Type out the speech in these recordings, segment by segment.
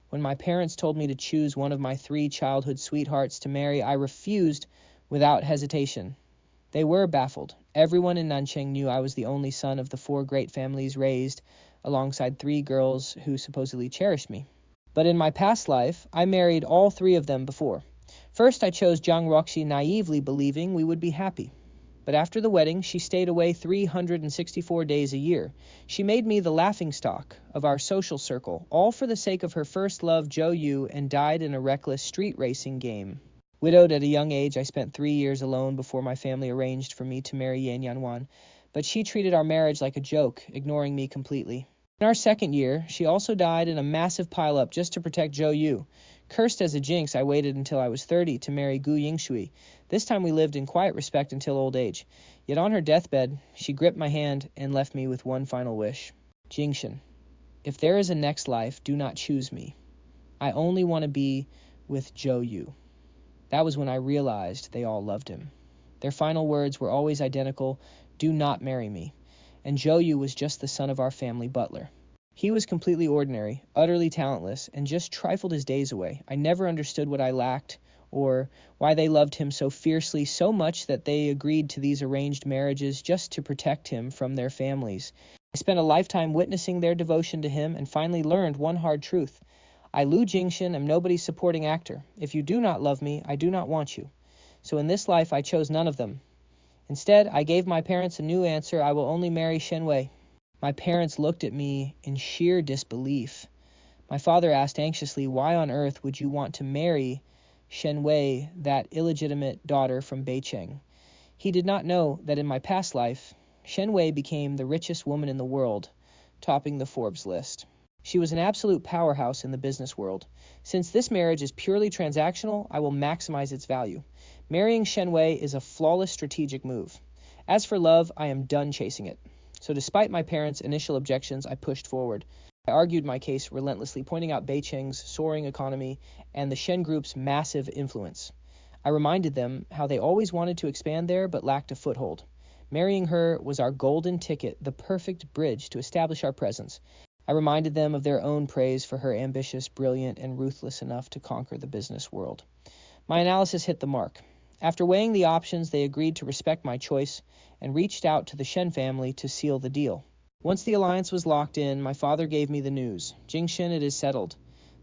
When my parents told me to choose one of my 3 childhood sweethearts to marry, I refused without hesitation. They were baffled. Everyone in Nancheng knew I was the only son of the 4 great families raised alongside 3 girls who supposedly cherished me. But in my past life, I married all 3 of them before. First, I chose Jiang Roxi naively believing we would be happy. But after the wedding, she stayed away 364 days a year. She made me the laughingstock of our social circle, all for the sake of her first love, Zhou Yu, and died in a reckless street racing game. Widowed at a young age, I spent 3 years alone before my family arranged for me to marry Yan Yanwan, but she treated our marriage like a joke, ignoring me completely. In our second year, she also died in a massive pileup just to protect Zhou Yu. Cursed as a jinx, I waited until I was 30 to marry Gu Yingshui. This time we lived in quiet respect until old age. Yet on her deathbed, she gripped my hand and left me with one final wish. Jingshan, if there is a next life, do not choose me. I only want to be with Zhou Yu. That was when I realized they all loved him. Their final words were always identical, do not marry me. And Zhou Yu was just the son of our family butler. He was completely ordinary, utterly talentless, and just trifled his days away. I never understood what I lacked, or why they loved him so fiercely, so much that they agreed to these arranged marriages just to protect him from their families. I spent a lifetime witnessing their devotion to him and finally learned one hard truth. I, Lu Jingshan, am nobody's supporting actor. If you do not love me, I do not want you. So in this life, I chose none of them. Instead, I gave my parents a new answer. I will only marry Shen Wei. My parents looked at me in sheer disbelief. My father asked anxiously, why on earth would you want to marry Shen Wei, that illegitimate daughter from Beicheng? He did not know that in my past life, Shen Wei became the richest woman in the world, topping the Forbes list. She was an absolute powerhouse in the business world. Since this marriage is purely transactional, I will maximize its value. Marrying Shen Wei is a flawless strategic move. As for love, I am done chasing it. So despite my parents' initial objections, I pushed forward. I argued my case relentlessly, pointing out Beicheng's soaring economy and the Shen Group's massive influence. I reminded them how they always wanted to expand there but lacked a foothold. Marrying her was our golden ticket, the perfect bridge to establish our presence. I reminded them of their own praise for her ambitious, brilliant, and ruthless enough to conquer the business world. My analysis hit the mark. After weighing the options, they agreed to respect my choice and reached out to the Shen family to seal the deal. Once the alliance was locked in, my father gave me the news. Jingshan, it is settled.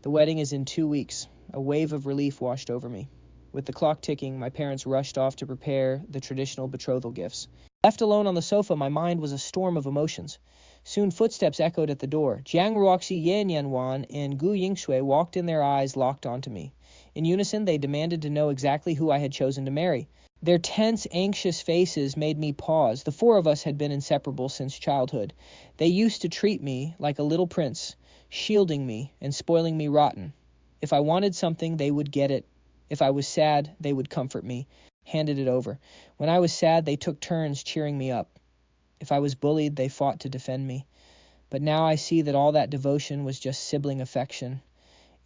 The wedding is in 2 weeks. A wave of relief washed over me. With the clock ticking, my parents rushed off to prepare the traditional betrothal gifts. Left alone on the sofa, my mind was a storm of emotions. Soon footsteps echoed at the door. Jiang Ruoxi, Yan Yanwan, and Gu Yingshui walked in, their eyes locked onto me. In unison, they demanded to know exactly who I had chosen to marry. Their tense, anxious faces made me pause. The 4 of us had been inseparable since childhood. They used to treat me like a little prince, shielding me and spoiling me rotten. If I wanted something, they would get it. If I was sad, they would comfort me, handed it over. When I was sad, they took turns cheering me up. If I was bullied, they fought to defend me. But now I see that all that devotion was just sibling affection.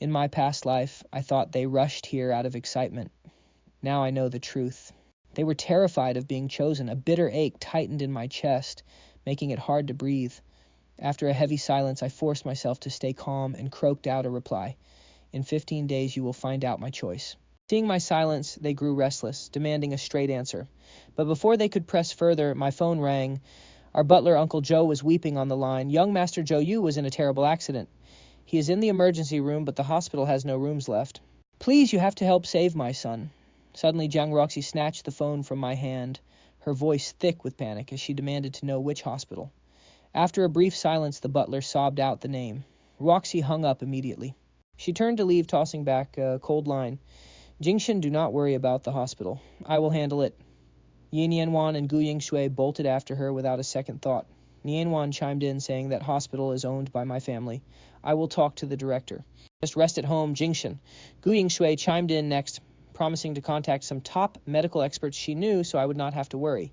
In my past life, I thought they rushed here out of excitement. Now I know the truth. They were terrified of being chosen. A bitter ache tightened in my chest, making it hard to breathe. After a heavy silence, I forced myself to stay calm and croaked out a reply. In 15 days, you will find out my choice. Seeing my silence, they grew restless, demanding a straight answer. But before they could press further, my phone rang. Our butler, Uncle Joe, was weeping on the line. Young Master Zhou Yu was in a terrible accident. He is in the emergency room, but the hospital has no rooms left. Please, you have to help save my son. Suddenly, Jiang Roxi snatched the phone from my hand, her voice thick with panic as she demanded to know which hospital. After a brief silence, the butler sobbed out the name. Roxi hung up immediately. She turned to leave, tossing back a cold line. Jingshan, do not worry about the hospital. I will handle it. Yin Yanwan and Gu Yingshui bolted after her without a second thought. Nianwan chimed in, saying that hospital is owned by my family. I will talk to the director. Just rest at home, Jingshan. Gu Yingshui chimed in next, promising to contact some top medical experts she knew so I would not have to worry.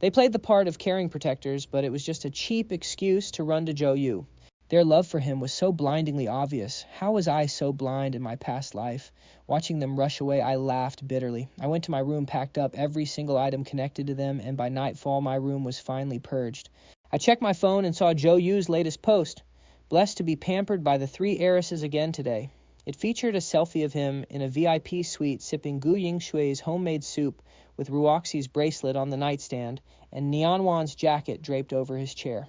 They played the part of caring protectors, but it was just a cheap excuse to run to Zhou Yu. Their love for him was so blindingly obvious. How was I so blind in my past life? Watching them rush away, I laughed bitterly. I went to my room, packed up every single item connected to them, and by nightfall my room was finally purged. I checked my phone and saw Zhou Yu's latest post. Blessed to be pampered by the 3 heiresses again today. It featured a selfie of him in a VIP suite sipping Gu Yingshui's homemade soup with Ruoxi's bracelet on the nightstand and Nianwan's jacket draped over his chair.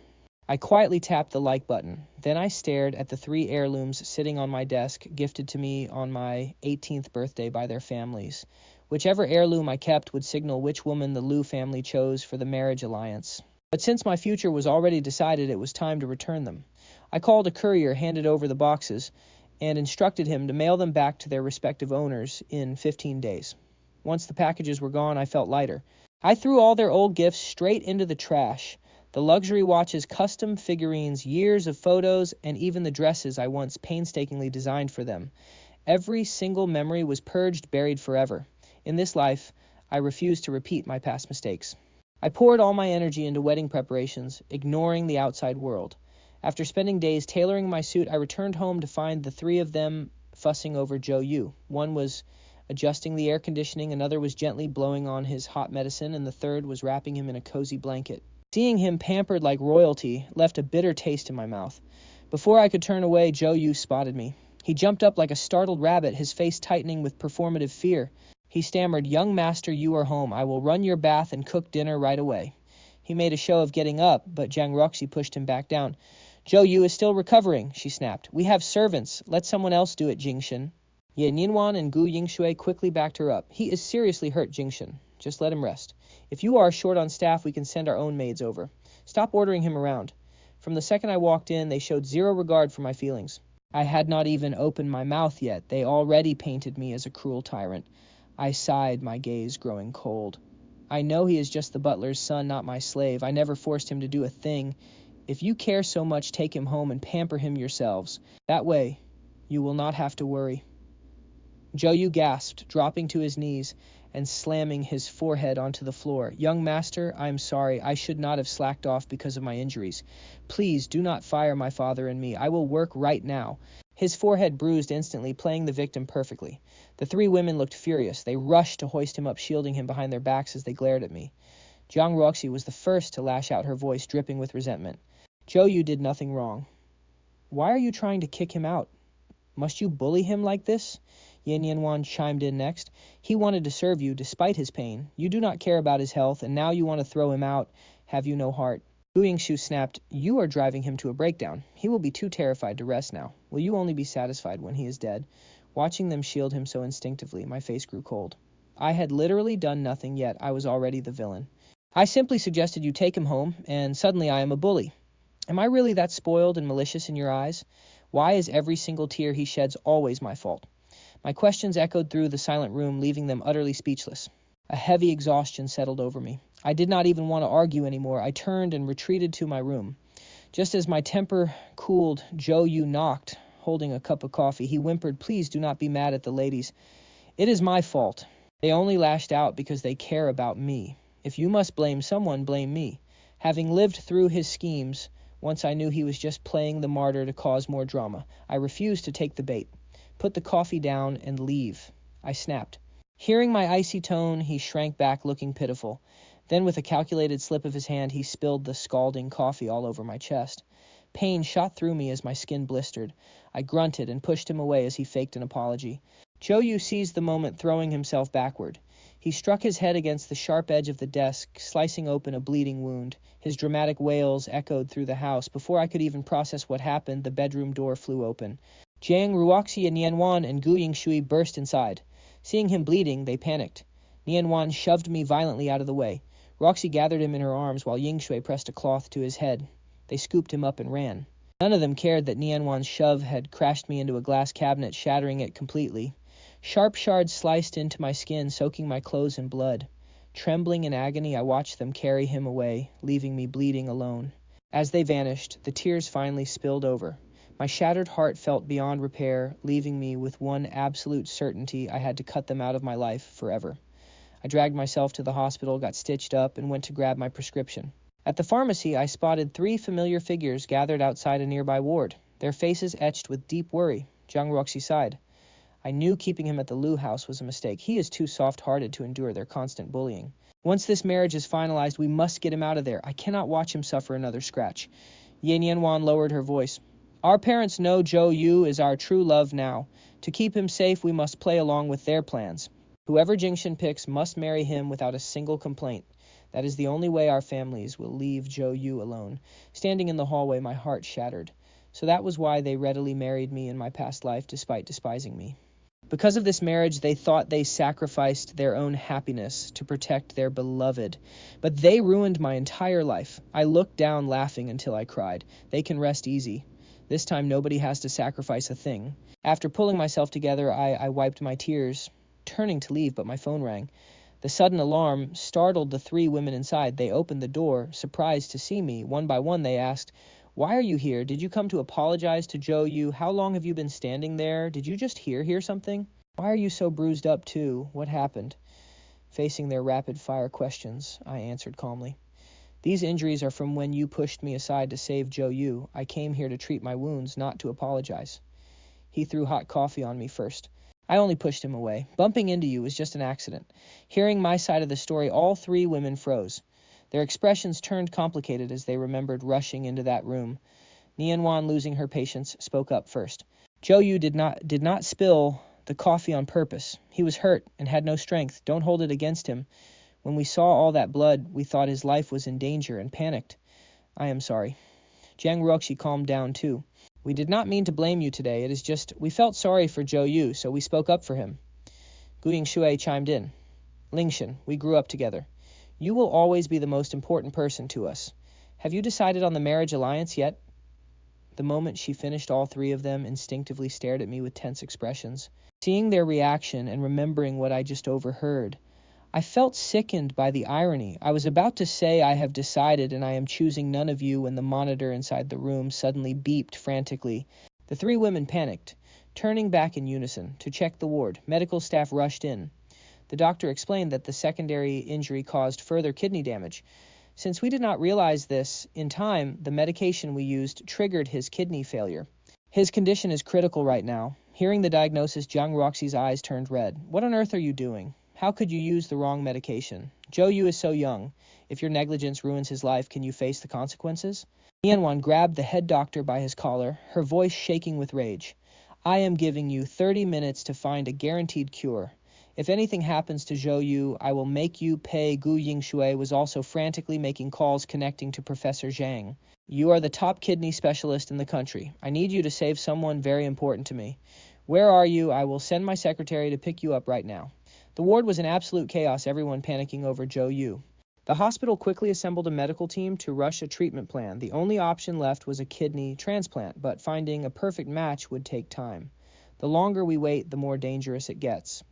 I quietly tapped the like button. Then I stared at the 3 heirlooms sitting on my desk, gifted to me on my 18th birthday by their families. Whichever heirloom I kept would signal which woman the Liu family chose for the marriage alliance. But since my future was already decided, it was time to return them. I called a courier, handed over the boxes, and instructed him to mail them back to their respective owners in 15 days. Once the packages were gone, I felt lighter. I threw all their old gifts straight into the trash. The luxury watches, custom figurines, years of photos, and even the dresses I once painstakingly designed for them. Every single memory was purged, buried forever. In this life, I refused to repeat my past mistakes. I poured all my energy into wedding preparations, ignoring the outside world. After spending days tailoring my suit, I returned home to find the 3 of them fussing over Zhou Yu. One was adjusting the air conditioning, another was gently blowing on his hot medicine, and the third was wrapping him in a cozy blanket. Seeing him pampered like royalty left a bitter taste in my mouth. Before I could turn away, Zhou Yu spotted me. He jumped up like a startled rabbit, his face tightening with performative fear. He stammered, "Young master, you are home. I will run your bath and cook dinner right away." He made a show of getting up, but Jiang Roxi pushed him back down. "Zhou Yu is still recovering," she snapped. "We have servants. Let someone else do it, Jingshen." Ye Nianwan and Gu Yingshui quickly backed her up. "He is seriously hurt, Jingshen. Just let him rest. If you are short on staff, we can send our own maids over. Stop ordering him around." From the second I walked in, they showed zero regard for my feelings. I had not even opened my mouth yet. They already painted me as a cruel tyrant. I sighed, my gaze growing cold. I know he is just the butler's son, not my slave. I never forced him to do a thing. If you care so much, take him home and pamper him yourselves. That way, you will not have to worry. Zhou Yu gasped, dropping to his knees and slamming his forehead onto the floor. "Young master, I am sorry. I should not have slacked off because of my injuries. Please do not fire my father and me. I will work right now." His forehead bruised instantly, playing the victim perfectly. The 3 women looked furious. They rushed to hoist him up, shielding him behind their backs as they glared at me. Jiang Roxi was the first to lash out, her voice dripping with resentment. "Zhou Yu did nothing wrong. Why are you trying to kick him out? Must you bully him like this?" Yin Yanwan chimed in next. "He wanted to serve you despite his pain. You do not care about his health, and now you want to throw him out. Have you no heart?" Gu Yingshu snapped, "You are driving him to a breakdown. He will be too terrified to rest now. Will you only be satisfied when he is dead?" Watching them shield him so instinctively, my face grew cold. I had literally done nothing, yet I was already the villain. "I simply suggested you take him home, and suddenly I am a bully. Am I really that spoiled and malicious in your eyes? Why is every single tear he sheds always my fault?" My questions echoed through the silent room, leaving them utterly speechless. A heavy exhaustion settled over me. I did not even want to argue anymore. I turned and retreated to my room. Just as my temper cooled, Zhou Yu knocked, holding a cup of coffee. He whimpered, "Please do not be mad at the ladies. It is my fault. They only lashed out because they care about me. If you must blame someone, blame me." Having lived through his schemes, once I knew he was just playing the martyr to cause more drama. I refused to take the bait. "Put the coffee down and leave," I snapped. Hearing my icy tone, he shrank back, looking pitiful. Then, with a calculated slip of his hand, he spilled the scalding coffee all over my chest. Pain shot through me as my skin blistered. I grunted and pushed him away as he faked an apology. Zhou Yu seized the moment, throwing himself backward. He struck his head against the sharp edge of the desk, slicing open a bleeding wound. His dramatic wails echoed through the house. Before I could even process what happened, the bedroom door flew open. Jiang Ruoxi and Nianwan and Gu Yingshui burst inside. Seeing him bleeding, they panicked. Nianwan shoved me violently out of the way. Roxy gathered him in her arms while Yingshui pressed a cloth to his head. They scooped him up and ran. None of them cared that Nianwan's shove had crashed me into a glass cabinet, shattering it completely. Sharp shards sliced into my skin, soaking my clothes in blood. Trembling in agony, I watched them carry him away, leaving me bleeding alone. As they vanished, the tears finally spilled over. My shattered heart felt beyond repair, leaving me with one absolute certainty: I had to cut them out of my life forever. I dragged myself to the hospital, got stitched up, and went to grab my prescription. At the pharmacy, I spotted 3 familiar figures gathered outside a nearby ward, their faces etched with deep worry. Jiang Roxi sighed. I knew keeping him at the Liu house was a mistake. He is too soft-hearted to endure their constant bullying. Once this marriage is finalized, we must get him out of there. I cannot watch him suffer another scratch. Yan Yanwan lowered her voice. Our parents know Zhou Yu is our true love now. To keep him safe, we must play along with their plans. Whoever Jingshin picks must marry him without a single complaint. That is the only way our families will leave Zhou Yu alone. Standing in the hallway, my heart shattered. So that was why they readily married me in my past life, despite despising me. Because of this marriage, they thought they sacrificed their own happiness to protect their beloved. But they ruined my entire life. I looked down laughing until I cried. They can rest easy. This time nobody has to sacrifice a thing. After pulling myself together, I wiped my tears, turning to leave, but my phone rang. The sudden alarm startled the three women inside. They opened the door, surprised to see me. One by one, they asked, "Why are you here? Did you come to apologize to Zhou Yu? How long have you been standing there? Did you just hear something? Why are you so bruised up, too? What happened?" Facing their rapid-fire questions, I answered calmly. "These injuries are from when you pushed me aside to save Zhou Yu. I came here to treat my wounds, not to apologize." He threw hot coffee on me first. I only pushed him away. Bumping into you was just an accident. Hearing my side of the story, all three women froze. Their expressions turned complicated as they remembered rushing into that room. Nianwan, losing her patience, spoke up first. "Zhou Yu did not spill the coffee on purpose. He was hurt and had no strength. Don't hold it against him. When we saw all that blood, we thought his life was in danger and panicked. I am sorry." Jiang Ruoxi calmed down too. "We did not mean to blame you today. It is just, we felt sorry for Zhou Yu, so we spoke up for him." Gu Yingshui chimed in. "Lingshan, we grew up together. You will always be the most important person to us. Have you decided on the marriage alliance yet?" The moment she finished, all three of them instinctively stared at me with tense expressions. Seeing their reaction and remembering what I just overheard, I felt sickened by the irony. I was about to say I have decided and I am choosing none of you when the monitor inside the room suddenly beeped frantically. The three women panicked, turning back in unison to check the ward. Medical staff rushed in. The doctor explained that the secondary injury caused further kidney damage. Since we did not realize this in time, the medication we used triggered his kidney failure. His condition is critical right now. Hearing the diagnosis, Jiang Ruoxi's eyes turned red. "What on earth are you doing? How could you use the wrong medication? Zhou Yu is so young. If your negligence ruins his life, can you face the consequences?" Nianwan grabbed the head doctor by his collar, her voice shaking with rage. "I am giving you 30 minutes to find a guaranteed cure. If anything happens to Zhou Yu, I will make you pay." Gu Yingshui was also frantically making calls connecting to Professor Zhang. "You are the top kidney specialist in the country. I need you to save someone very important to me. Where are you? I will send my secretary to pick you up right now." The ward was in absolute chaos, everyone panicking over Zhou Yu. The hospital quickly assembled a medical team to rush a treatment plan. The only option left was a kidney transplant, but finding a perfect match would take time. The longer we wait, the more dangerous it gets.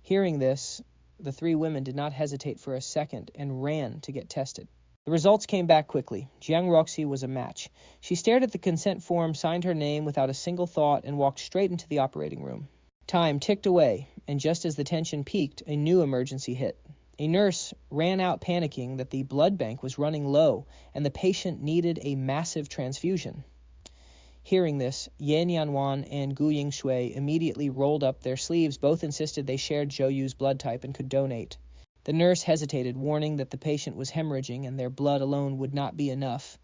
Hearing this, the three women did not hesitate for a second and ran to get tested. The results came back quickly. Jiang Ruoxi was a match. She stared at the consent form, signed her name without a single thought, and walked straight into the operating room. Time ticked away, and just as the tension peaked, a new emergency hit. A nurse ran out panicking that the blood bank was running low and the patient needed a massive transfusion. Hearing this, Ye Nianwan and Gu Yingshui immediately rolled up their sleeves. Both insisted they shared Zhou Yu's blood type and could donate. The nurse hesitated, warning that the patient was hemorrhaging and their blood alone would not be enough.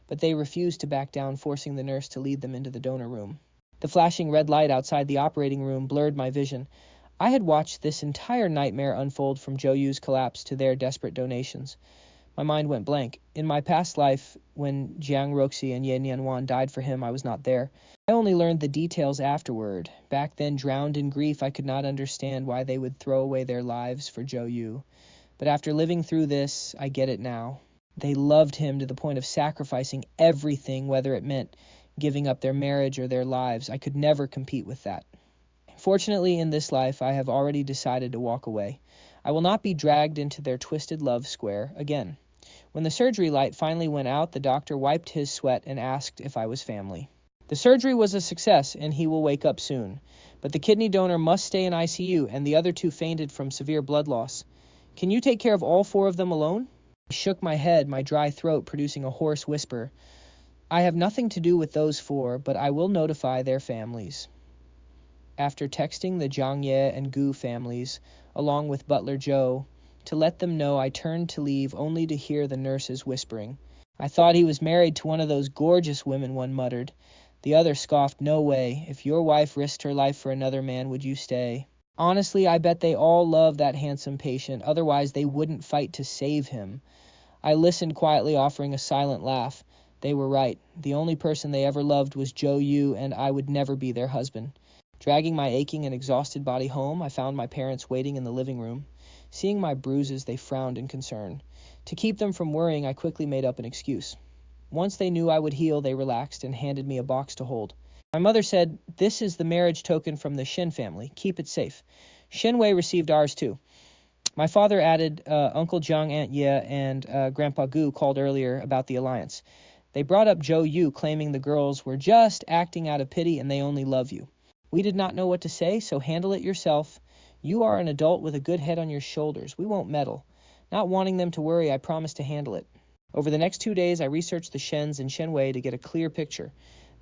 But they refused to back down, forcing the nurse to lead them into the donor room. The flashing red light outside the operating room blurred my vision. I had watched this entire nightmare unfold from Zhou Yu's collapse to their desperate donations. My mind went blank. In my past life, when Jiang Ruoxi and Ye Nianwan died for him, I was not there. I only learned the details afterward. Back then, drowned in grief, I could not understand why they would throw away their lives for Zhou Yu. But after living through this, I get it now. They loved him to the point of sacrificing everything, whether it meant giving up their marriage or their lives. I could never compete with that. Fortunately, in this life, I have already decided to walk away. I will not be dragged into their twisted love square again. When the surgery light finally went out, the doctor wiped his sweat and asked if I was family. The surgery was a success, and he will wake up soon. But the kidney donor must stay in ICU, and the other two fainted from severe blood loss. Can you take care of all four of them alone? I shook my head, my dry throat producing a hoarse whisper. I have nothing to do with those four, but I will notify their families. After texting the Zhang Ye and Gu families, along with Butler Zhou, to let them know, I turned to leave only to hear the nurses whispering. I thought he was married to one of those gorgeous women, one muttered. The other scoffed, "No way. If your wife risked her life for another man, would you stay?" Honestly, I bet they all love that handsome patient, otherwise they wouldn't fight to save him. I listened quietly, offering a silent laugh. They were right. The only person they ever loved was Joe Yu, and I would never be their husband. Dragging my aching and exhausted body home, I found my parents waiting in the living room. Seeing my bruises, they frowned in concern. To keep them from worrying, I quickly made up an excuse. Once they knew I would heal, they relaxed and handed me a box to hold. My mother said, "This is the marriage token from the Shin family. Keep it safe." Shinwei received ours too. My father added Uncle Jiang, Aunt Ye, and Grandpa Gu called earlier about the alliance. They brought up Zhou Yu, claiming the girls were just acting out of pity and they only love you. We did not know what to say, so handle it yourself. You are an adult with a good head on your shoulders. We won't meddle. Not wanting them to worry, I promised to handle it. Over the next 2 days, I researched the Shens and Shenwei to get a clear picture.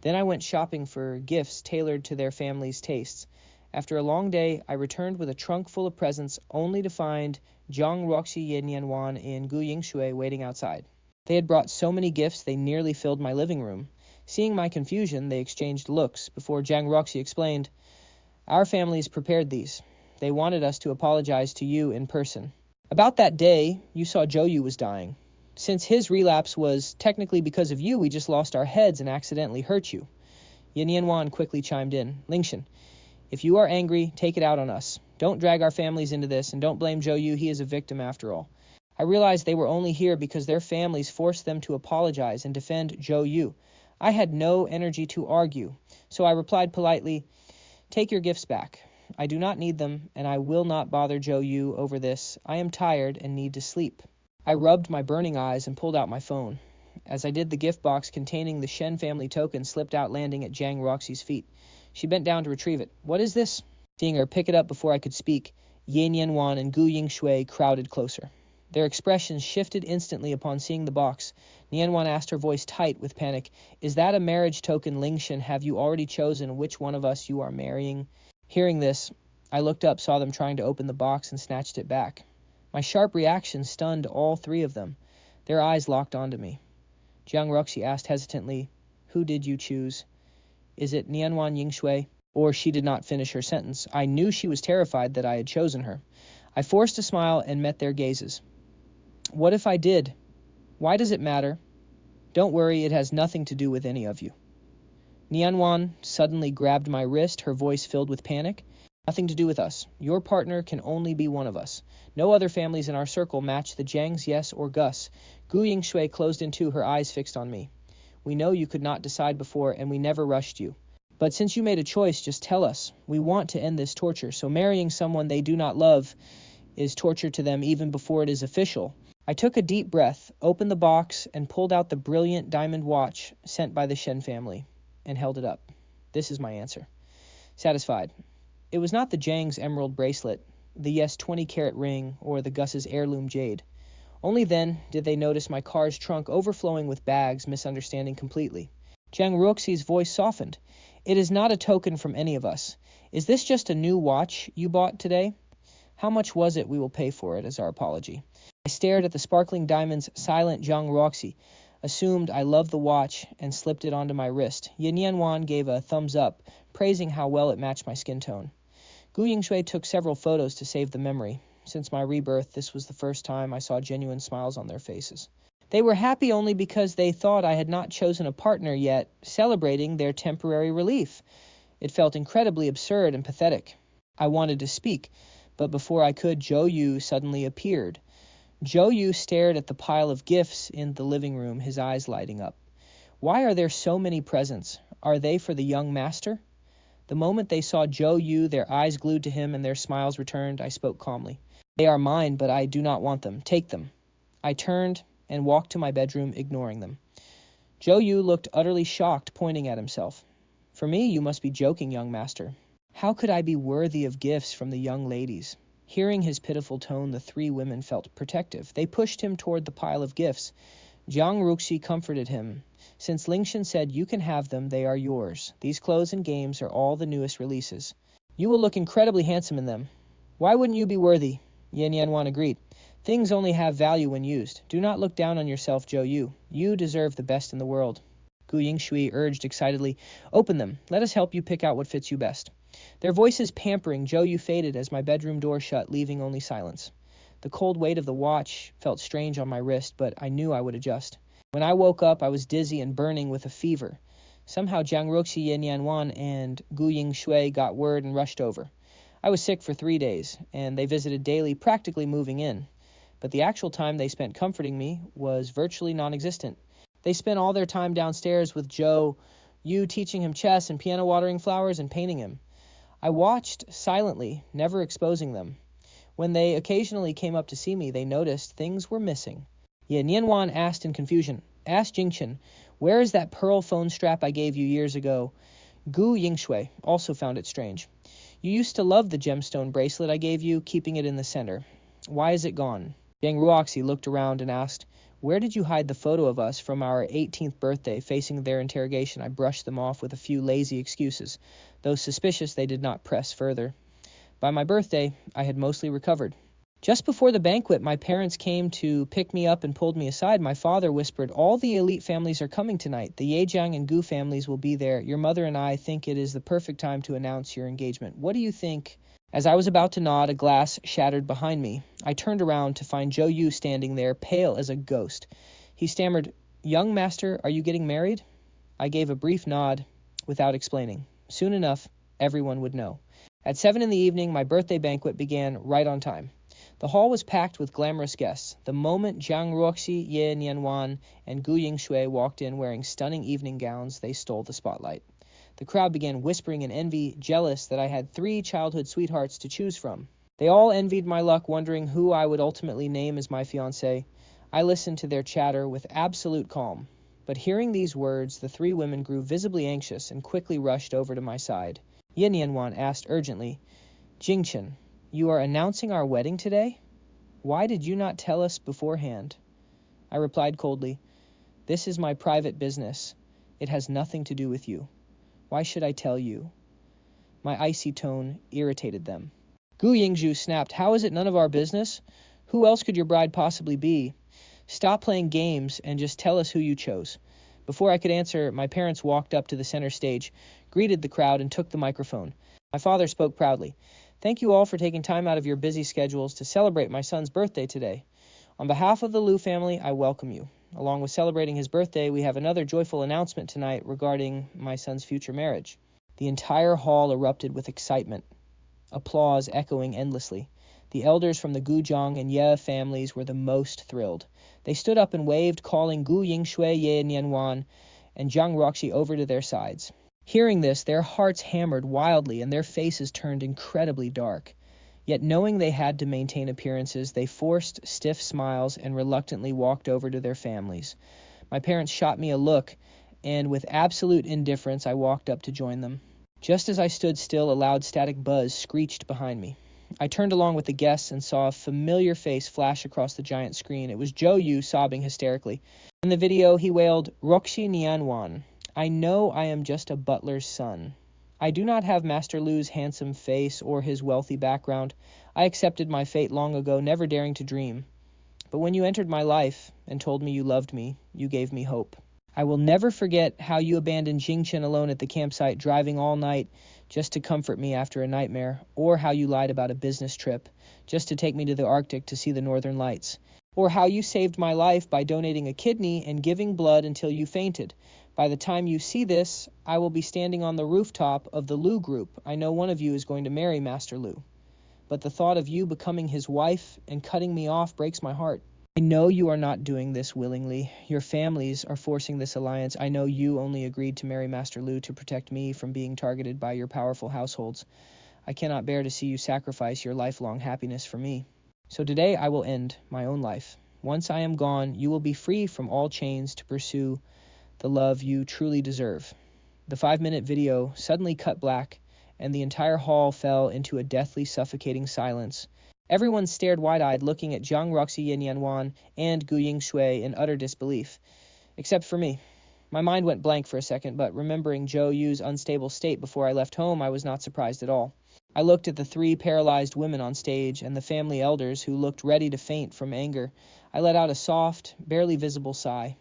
Then I went shopping for gifts tailored to their family's tastes. After a long day, I returned with a trunk full of presents, only to find Jiang Roxi Yin Yanwan and Gu Yingshui waiting outside. They had brought so many gifts they nearly filled my living room. Seeing my confusion, they exchanged looks before Jiang Roxi explained, "Our families prepared these. They wanted us to apologize to you in person. About that day, you saw Zhou Yu was dying. Since his relapse was technically because of you, we just lost our heads and accidentally hurt you." Yin Yanwan quickly chimed in, "Lingshan, if you are angry, take it out on us. Don't drag our families into this, and don't blame Zhou Yu. He is a victim after all." I realized they were only here because their families forced them to apologize and defend Zhou Yu. I had no energy to argue, so I replied politely, "Take your gifts back. I do not need them, and I will not bother Zhou Yu over this. I am tired and need to sleep." I rubbed my burning eyes and pulled out my phone. As I did, the gift box containing the Shen family token slipped out, landing at Jiang Roxi's feet. She bent down to retrieve it. "What is this?" Seeing her pick it up before I could speak, Yin Yanwan and Gu Yingshui crowded closer. Their expressions shifted instantly upon seeing the box. Nianwan asked, her voice tight with panic, "Is that a marriage token, Lingshan? Have you already chosen which one of us you are marrying?" Hearing this, I looked up, saw them trying to open the box, and snatched it back. My sharp reaction stunned all three of them. Their eyes locked onto me. Jiang Roxi asked hesitantly, "Who did you choose? Is it Nianwan Yingshui?" Or she did not finish her sentence. I knew she was terrified that I had chosen her. I forced a smile and met their gazes. "What if I did? Why does it matter? Don't worry, it has nothing to do with any of you." Nianwan suddenly grabbed my wrist, her voice filled with panic. "Nothing to do with us. Your partner can only be one of us. No other families in our circle match the Jiangs, Yes, or Gus." Gu Yingshui closed in too, her eyes fixed on me. "We know you could not decide before, and we never rushed you. But since you made a choice, just tell us. We want to end this torture, so marrying someone they do not love is torture to them even before it is official." I took a deep breath, opened the box, and pulled out the brilliant diamond watch sent by the Shen family, and held it up. "This is my answer." Satisfied. It was not the Jiang's emerald bracelet, the Yes 20-carat ring, or the Gus's heirloom jade. Only then did they notice my car's trunk overflowing with bags, misunderstanding completely. Jiang Ruoxi's voice softened. "It is not a token from any of us. Is this just a new watch you bought today? How much was it? We will pay for it as our apology." I stared at the sparkling diamonds, silent Jiang Ruoxi, assumed I loved the watch, and slipped it onto my wrist. Yin Yanwan gave a thumbs up, praising how well it matched my skin tone. Gu Yingshui took several photos to save the memory. Since my rebirth, this was the first time I saw genuine smiles on their faces. They were happy only because they thought I had not chosen a partner yet, celebrating their temporary relief. It felt incredibly absurd and pathetic. I wanted to speak, but before I could, Zhou Yu suddenly appeared. Zhou Yu stared at the pile of gifts in the living room, his eyes lighting up. "Why are there so many presents? Are they for the young master?" The moment they saw Zhou Yu, their eyes glued to him and their smiles returned, I spoke calmly. "They are mine, but I do not want them. Take them." I turned and walked to my bedroom, ignoring them. Zhou Yu looked utterly shocked, pointing at himself. "For me, you must be joking, young master. How could I be worthy of gifts from the young ladies?" Hearing his pitiful tone, the three women felt protective. They pushed him toward the pile of gifts. Jiang Ruxi comforted him. "Since Lingshan said you can have them, they are yours. These clothes and games are all the newest releases. You will look incredibly handsome in them." "Why wouldn't you be worthy?" Yin Yanwan agreed. "Things only have value when used. Do not look down on yourself, Zhou Yu. You deserve the best in the world." Gu Yingshui urged excitedly. Open them. Let us help you pick out what fits you best. Their voices pampering, Zhou Yu faded as my bedroom door shut, leaving only silence. The cold weight of the watch felt strange on my wrist, but I knew I would adjust. When I woke up, I was dizzy and burning with a fever. Somehow Jiang Ruoxi Yin Yanwan and Gu Yingshui got word and rushed over. I was sick for 3 days, and they visited daily, practically moving in. But the actual time they spent comforting me was virtually non-existent. They spent all their time downstairs with Zhou Yu, teaching him chess and piano watering flowers and painting him. I watched silently, never exposing them. When they occasionally came up to see me, they noticed things were missing. Yin Yanwan asked in confusion, Ask Jingchen, where is that pearl phone strap I gave you years ago? Gu Yingshui also found it strange. You used to love the gemstone bracelet I gave you, keeping it in the center. Why is it gone? Jiang Ruoxi looked around and asked, Where did you hide the photo of us from our 18th birthday? Facing their interrogation, I brushed them off with a few lazy excuses. Though suspicious, they did not press further. By my birthday, I had mostly recovered. Just before the banquet, my parents came to pick me up and pulled me aside. My father whispered, All the elite families are coming tonight. The Yejiang and Gu families will be there. Your mother and I think it is the perfect time to announce your engagement. What do you think? As I was about to nod, a glass shattered behind me. I turned around to find Zhou Yu standing there, pale as a ghost. He stammered, Young master, are you getting married? I gave a brief nod without explaining. Soon enough, everyone would know. At 7 p.m, my birthday banquet began right on time. The hall was packed with glamorous guests. The moment Jiang Ruoxi, Yin Yanwan, and Gu Yingshui walked in wearing stunning evening gowns, they stole the spotlight. The crowd began whispering in envy, jealous that I had 3 childhood sweethearts to choose from. They all envied my luck, wondering who I would ultimately name as my fiancé. I listened to their chatter with absolute calm. But hearing these words, the 3 women grew visibly anxious and quickly rushed over to my side. Yin Yanwan asked urgently, Jingchen, you are announcing our wedding today? Why did you not tell us beforehand? I replied coldly, This is my private business. It has nothing to do with you. Why should I tell you? My icy tone irritated them. Gu Yingzhu snapped, How is it none of our business? Who else could your bride possibly be? Stop playing games and just tell us who you chose. Before I could answer, my parents walked up to the center stage, greeted the crowd, and took the microphone. My father spoke proudly. Thank you all for taking time out of your busy schedules to celebrate my son's birthday today. On behalf of the Liu family, I welcome you. Along with celebrating his birthday, we have another joyful announcement tonight regarding my son's future marriage. The entire hall erupted with excitement, applause echoing endlessly. The elders from the Guzhang and Ye families were the most thrilled. They stood up and waved, calling Gu Yingshui, Ye Nianwan, and Jiang Ruoxi over to their sides. Hearing this, their hearts hammered wildly and their faces turned incredibly dark. Yet knowing they had to maintain appearances, they forced stiff smiles and reluctantly walked over to their families. My parents shot me a look, and with absolute indifference, I walked up to join them. Just as I stood still, a loud static buzz screeched behind me. I turned along with the guests and saw a familiar face flash across the giant screen. It was Zhou Yu sobbing hysterically. In the video, he wailed, Roxi Nianwan, I know I am just a butler's son. I do not have Master Lu's handsome face or his wealthy background. I accepted my fate long ago, never daring to dream. But when you entered my life and told me you loved me, you gave me hope. I will never forget how you abandoned Jingchen alone at the campsite, driving all night just to comfort me after a nightmare, or how you lied about a business trip just to take me to the Arctic to see the northern lights, or how you saved my life by donating a kidney and giving blood until you fainted. By the time you see this, I will be standing on the rooftop of the Lu group. I know one of you is going to marry Master Lu, but the thought of you becoming his wife and cutting me off breaks my heart. I know you are not doing this willingly. Your families are forcing this alliance. I know you only agreed to marry Master Lu to protect me from being targeted by your powerful households. I cannot bear to see you sacrifice your lifelong happiness for me. So today I will end my own life. Once I am gone, you will be free from all chains to pursue the love you truly deserve. The 5-minute video suddenly cut black, and the entire hall fell into a deathly, suffocating silence. Everyone stared wide-eyed, looking at Jiang Ruoxi Yin Yanwan and Gu Yingshui in utter disbelief. Except for me. My mind went blank for a second, but remembering Zhou Yu's unstable state before I left home, I was not surprised at all. I looked at the 3 paralyzed women on stage and the family elders who looked ready to faint from anger. I let out a soft, barely visible sigh.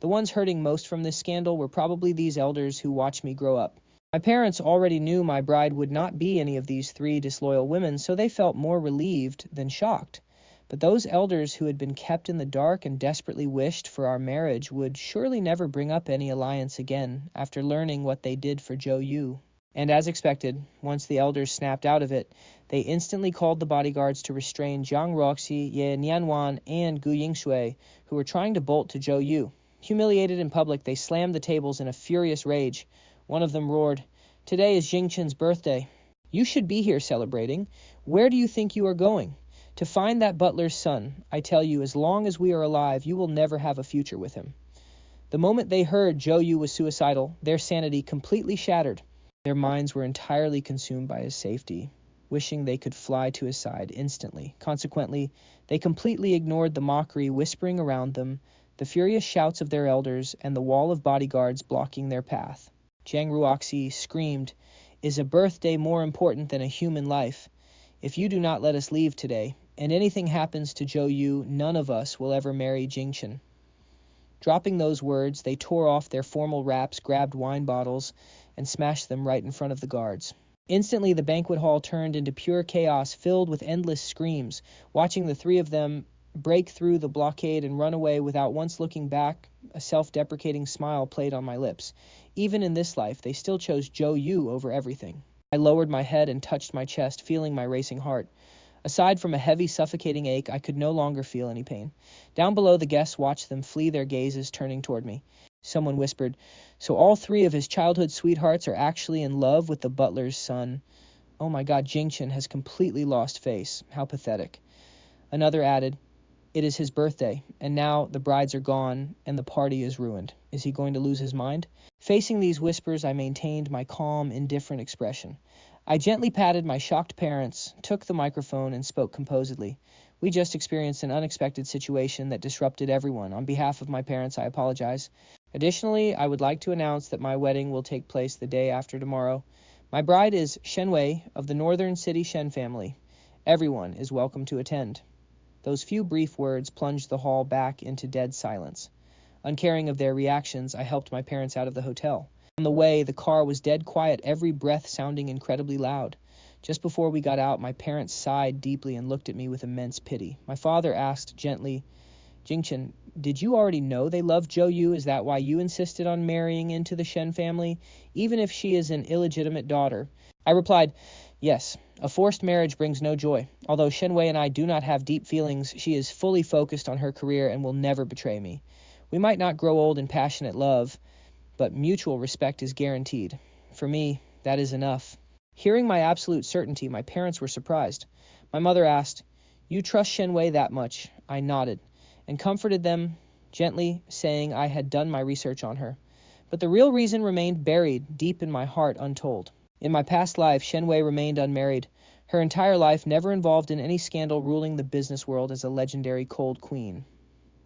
The ones hurting most from this scandal were probably these elders who watched me grow up. My parents already knew my bride would not be any of these three disloyal women, so they felt more relieved than shocked. But those elders who had been kept in the dark and desperately wished for our marriage would surely never bring up any alliance again after learning what they did for Zhou Yu. And as expected, once the elders snapped out of it, they instantly called the bodyguards to restrain Jiang Ruoxi, Ye Nianwan, and Gu Yingshui, who were trying to bolt to Zhou Yu. Humiliated in public, they slammed the tables in a furious rage. One of them roared, "Today is Jingchen's birthday. You should be here celebrating. Where do you think you are going? To find that butler's son. I tell you, as long as we are alive, you will never have a future with him." The moment they heard Zhou Yu was suicidal, their sanity completely shattered. Their minds were entirely consumed by his safety, wishing they could fly to his side instantly. Consequently, they completely ignored the mockery whispering around them, the furious shouts of their elders, and the wall of bodyguards blocking their path. Jiang Ruoxi screamed, "Is a birthday more important than a human life? If you do not let us leave today, and anything happens to Zhou Yu, none of us will ever marry Jingchen." Dropping those words, they tore off their formal wraps, grabbed wine bottles, and smashed them right in front of the guards. Instantly, the banquet hall turned into pure chaos, filled with endless screams. Watching the three of them break through the blockade and run away without once looking back, a self-deprecating smile played on my lips. Even in this life, they still chose Zhou Yu over everything. I lowered my head and touched my chest, feeling my racing heart. Aside from a heavy, suffocating ache, I could no longer feel any pain. Down below, the guests watched them flee, their gazes turning toward me. Someone whispered, "So all three of his childhood sweethearts are actually in love with the butler's son. Oh my God, Jingchen has completely lost face. How pathetic." Another added, "It is his birthday, and now the brides are gone, and the party is ruined. Is he going to lose his mind?" Facing these whispers, I maintained my calm, indifferent expression. I gently patted my shocked parents, took the microphone, and spoke composedly. "We just experienced an unexpected situation that disrupted everyone. On behalf of my parents, I apologize. Additionally, I would like to announce that my wedding will take place the day after tomorrow. My bride is Shen Wei of the Northern City Shen family. Everyone is welcome to attend." Those few brief words plunged the hall back into dead silence. Uncaring of their reactions, I helped my parents out of the hotel. On the way, the car was dead quiet, every breath sounding incredibly loud. Just before we got out, my parents sighed deeply and looked at me with immense pity. My father asked gently, "Jingchen, did you already know they loved Zhou Yu? Is that why you insisted on marrying into the Shen family, even if she is an illegitimate daughter?" I replied, "Yes, a forced marriage brings no joy. Although Shen Wei and I do not have deep feelings, she is fully focused on her career and will never betray me. We might not grow old in passionate love, but mutual respect is guaranteed. For me, that is enough." Hearing my absolute certainty, my parents were surprised. My mother asked, "You trust Shen Wei that much?" I nodded and comforted them, gently saying I had done my research on her. But the real reason remained buried deep in my heart untold. In my past life, Shen Wei remained unmarried. Her entire life never involved in any scandal, ruling the business world as a legendary cold queen.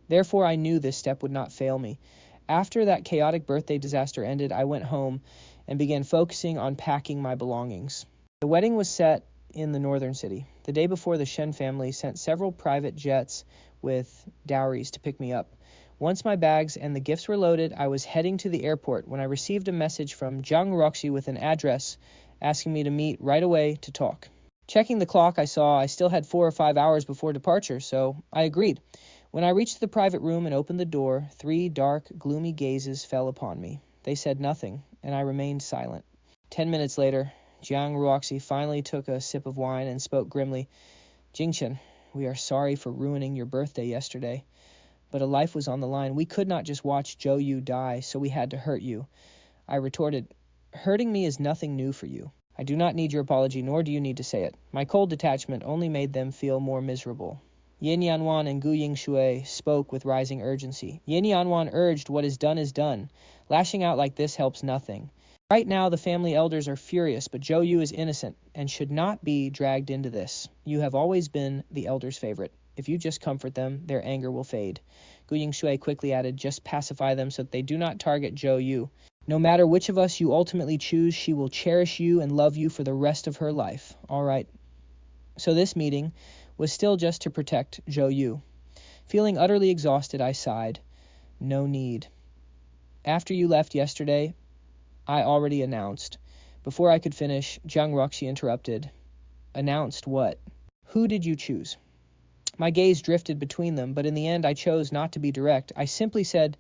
Therefore, I knew this step would not fail me. After that chaotic birthday disaster ended, I went home and began focusing on packing my belongings. The wedding was set in the northern city. The day before, the Shen family sent several private jets with dowries to pick me up. Once my bags and the gifts were loaded, I was heading to the airport when I received a message from Jiang Ruoxi with an address asking me to meet right away to talk. Checking the clock, I saw I still had 4 or 5 hours before departure, so I agreed. When I reached the private room and opened the door, 3 dark, gloomy gazes fell upon me. They said nothing, and I remained silent. 10 minutes later, Jiang Ruoxi finally took a sip of wine and spoke grimly. "Jingchen, we are sorry for ruining your birthday yesterday, but a life was on the line. We could not just watch Zhou Yu die, so we had to hurt you." I retorted, "Hurting me is nothing new for you. I do not need your apology, nor do you need to say it." My cold detachment only made them feel more miserable. Yin Yanwan and Gu Yingshui spoke with rising urgency. Yin Yanwan urged, "What is done. Lashing out like this helps nothing. Right now, the family elders are furious, but Zhou Yu is innocent and should not be dragged into this. You have always been the elders' favorite. If you just comfort them, their anger will fade." Gu Yingshui quickly added, "Just pacify them so that they do not target Zhou Yu. No matter which of us you ultimately choose, she will cherish you and love you for the rest of her life. All right." So this meeting was still just to protect Zhou Yu. Feeling utterly exhausted, I sighed. No need. After you left yesterday, I already announced. Before I could finish, Jiang Roxi interrupted. Announced what? Who did you choose? My gaze drifted between them, but in the end I chose not to be direct. I simply said,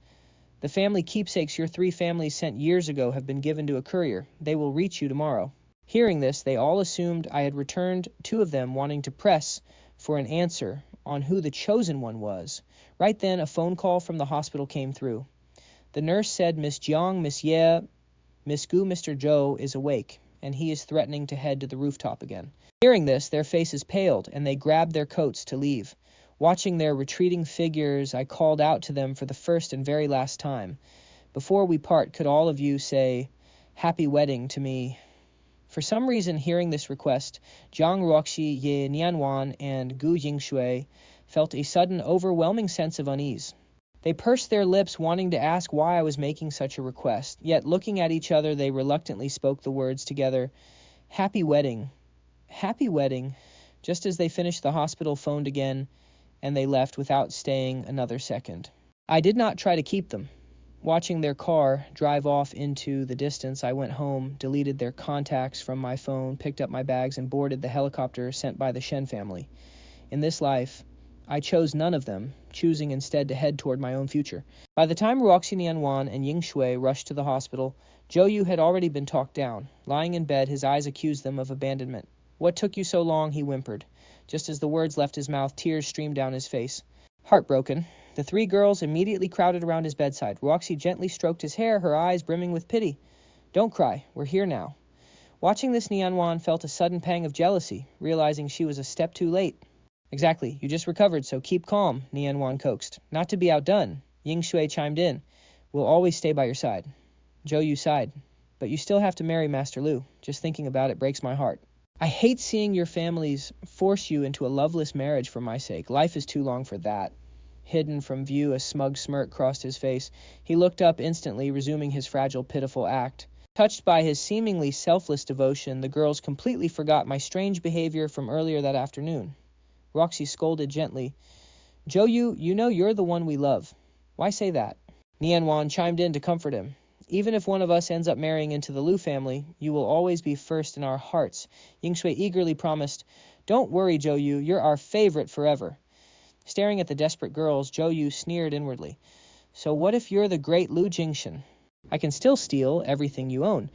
the family keepsakes your three families sent years ago have been given to a courier. They will reach you tomorrow. Hearing this, they all assumed I had returned, two of them wanting to press for an answer on who the chosen one was. Right then, a phone call from the hospital came through. The nurse said Miss Jiang, Miss Ye, Miss Gu, Mr. Zhou is awake, and he is threatening to head to the rooftop again. Hearing this, their faces paled, and they grabbed their coats to leave. Watching their retreating figures, I called out to them for the first and very last time. Before we part, could all of you say, Happy Wedding to me? For some reason, hearing this request, Jiang Ruoxi, Ye Nianwan, and Gu Yingshui felt a sudden, overwhelming sense of unease. They pursed their lips, wanting to ask why I was making such a request. Yet, looking at each other, they reluctantly spoke the words together, Happy Wedding. Happy Wedding. Just as they finished, the hospital phoned again, and they left without staying another second. I did not try to keep them. Watching their car drive off into the distance, I went home, deleted their contacts from my phone, picked up my bags, and boarded the helicopter sent by the Shen family. In this life, I chose none of them, choosing instead to head toward my own future. By the time Ruoxi Nianwan and Ying Shui rushed to the hospital, Zhou Yu had already been talked down. Lying in bed, his eyes accused them of abandonment. What took you so long? He whimpered. Just as the words left his mouth, tears streamed down his face. Heartbroken, the three girls immediately crowded around his bedside. Ruoxi gently stroked his hair, her eyes brimming with pity. Don't cry, we're here now. Watching this, Nianwan felt a sudden pang of jealousy, realizing she was a step too late. Exactly, you just recovered, so keep calm, Nianwan coaxed. Not to be outdone, Ying Shui chimed in. We'll always stay by your side. Zhou Yu sighed. But you still have to marry Master Lu. Just thinking about it breaks my heart. I hate seeing your families force you into a loveless marriage for my sake. Life is too long for that. Hidden from view, a smug smirk crossed his face. He looked up instantly, resuming his fragile, pitiful act. Touched by his seemingly selfless devotion, the girls completely forgot my strange behavior from earlier that afternoon. Roxy scolded gently. Zhou Yu, you know you're the one we love. Why say that? Nianwan chimed in to comfort him. Even if one of us ends up marrying into the Lu family, you will always be first in our hearts. Ying Shui eagerly promised. Don't worry, Zhou Yu, you're our favorite forever. Staring at the desperate girls, Zhou Yu sneered inwardly. So what if you're the great Lu Jingshan? I can still steal everything you own.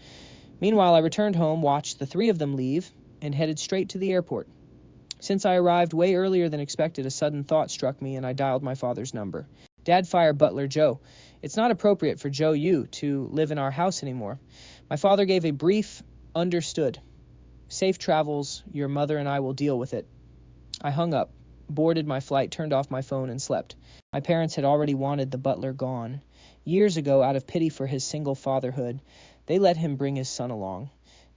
Meanwhile, I returned home, watched the three of them leave, and headed straight to the airport. Since I arrived way earlier than expected, a sudden thought struck me, and I dialed my father's number. Dad, fire Butler Joe. It's not appropriate for Zhou Yu to live in our house anymore. My father gave a brief, understood. Safe travels, your mother and I will deal with it. I hung up, boarded my flight, turned off my phone, and slept. My parents had already wanted the butler gone. Years ago, out of pity for his single fatherhood, they let him bring his son along.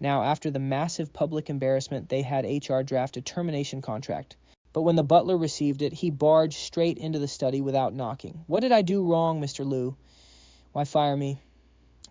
Now, after the massive public embarrassment, they had HR draft a termination contract. But when the butler received it, he barged straight into the study without knocking. What did I do wrong, Mr. Lu? Why fire me?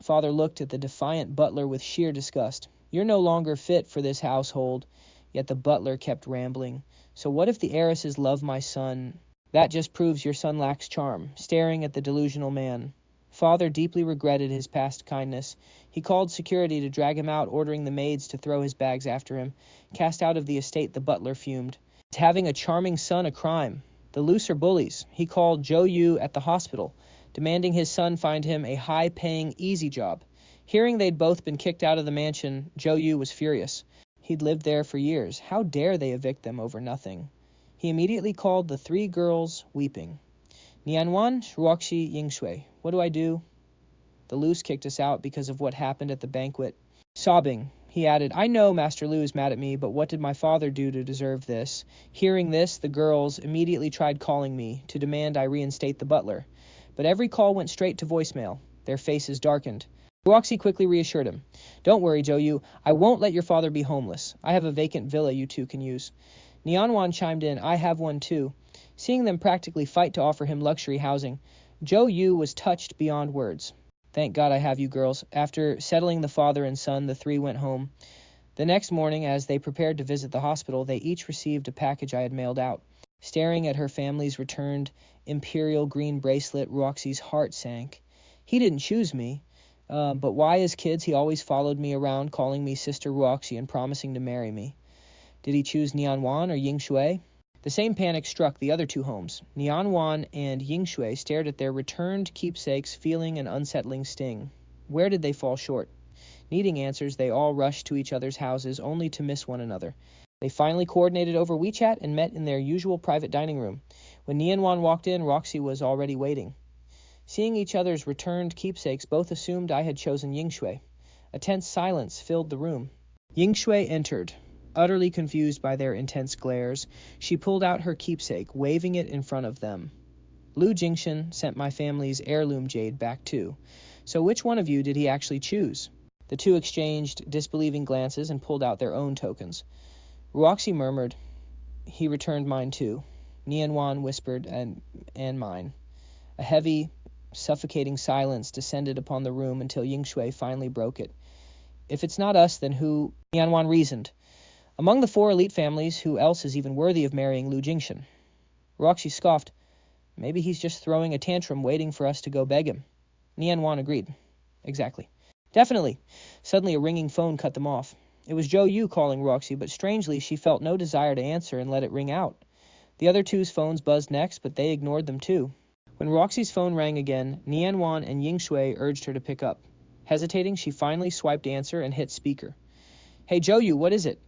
Father looked at the defiant butler with sheer disgust. You're no longer fit for this household. Yet the butler kept rambling. So what if the heiresses love my son? That just proves your son lacks charm. Staring at the delusional man. Father deeply regretted his past kindness. He called security to drag him out, ordering the maids to throw his bags after him. Cast out of the estate, the butler fumed. Is having a charming son a crime? The Lus are bullies. He called Zhou Yu at the hospital, demanding his son find him a high-paying, easy job. Hearing they'd both been kicked out of the mansion, Zhou Yu was furious. He'd lived there for years. How dare they evict them over nothing? He immediately called the three girls, weeping. Nianwan, Ruoxi, Yingshui, what do I do? The Lus kicked us out because of what happened at the banquet. Sobbing, he added, I know Master Lu is mad at me, but what did my father do to deserve this? Hearing this, the girls immediately tried calling me to demand I reinstate the butler. But every call went straight to voicemail. Their faces darkened. Ruoxi quickly reassured him. Don't worry, Zhou Yu. I won't let your father be homeless. I have a vacant villa you two can use. Nianwan chimed in. I have one too. Seeing them practically fight to offer him luxury housing, Zhou Yu was touched beyond words. Thank God I have you girls. After settling the father and son, the three went home. The next morning, as they prepared to visit the hospital, they each received a package I had mailed out. Staring at her family's returned imperial green bracelet, Roxy's heart sank. He didn't choose me, but why as kids he always followed me around calling me Sister Ruoxi and promising to marry me? Did he choose Nianwan or Yingshui? The same panic struck the other two homes. Nianwan and Yingshui stared at their returned keepsakes, feeling an unsettling sting. Where did they fall short? Needing answers, they all rushed to each other's houses, only to miss one another. They finally coordinated over WeChat and met in their usual private dining room. When Nianwan walked in, Roxy was already waiting. Seeing each other's returned keepsakes, both assumed I had chosen Yingshui. A tense silence filled the room. Yingshui entered. Utterly confused by their intense glares, she pulled out her keepsake, waving it in front of them. Lu Jingshan sent my family's heirloom jade back too. So which one of you did he actually choose? The two exchanged disbelieving glances and pulled out their own tokens. Ruoxi murmured, "He returned mine too." Nianwan whispered, and mine. A heavy, suffocating silence descended upon the room until Yingshui finally broke it. "If it's not us, then who?" Nianwan reasoned. "Among the four elite families, who else is even worthy of marrying Lu Jingshan?" Roxy scoffed. "Maybe he's just throwing a tantrum waiting for us to go beg him." Nianwan agreed. "Exactly." "Definitely." Suddenly a ringing phone cut them off. It was Zhou Yu calling Roxy, but strangely she felt no desire to answer and let it ring out. The other two's phones buzzed next, but they ignored them too. When Roxy's phone rang again, Nianwan and Yingshui urged her to pick up. Hesitating, she finally swiped answer and hit speaker. "Hey Zhou Yu, what is it?"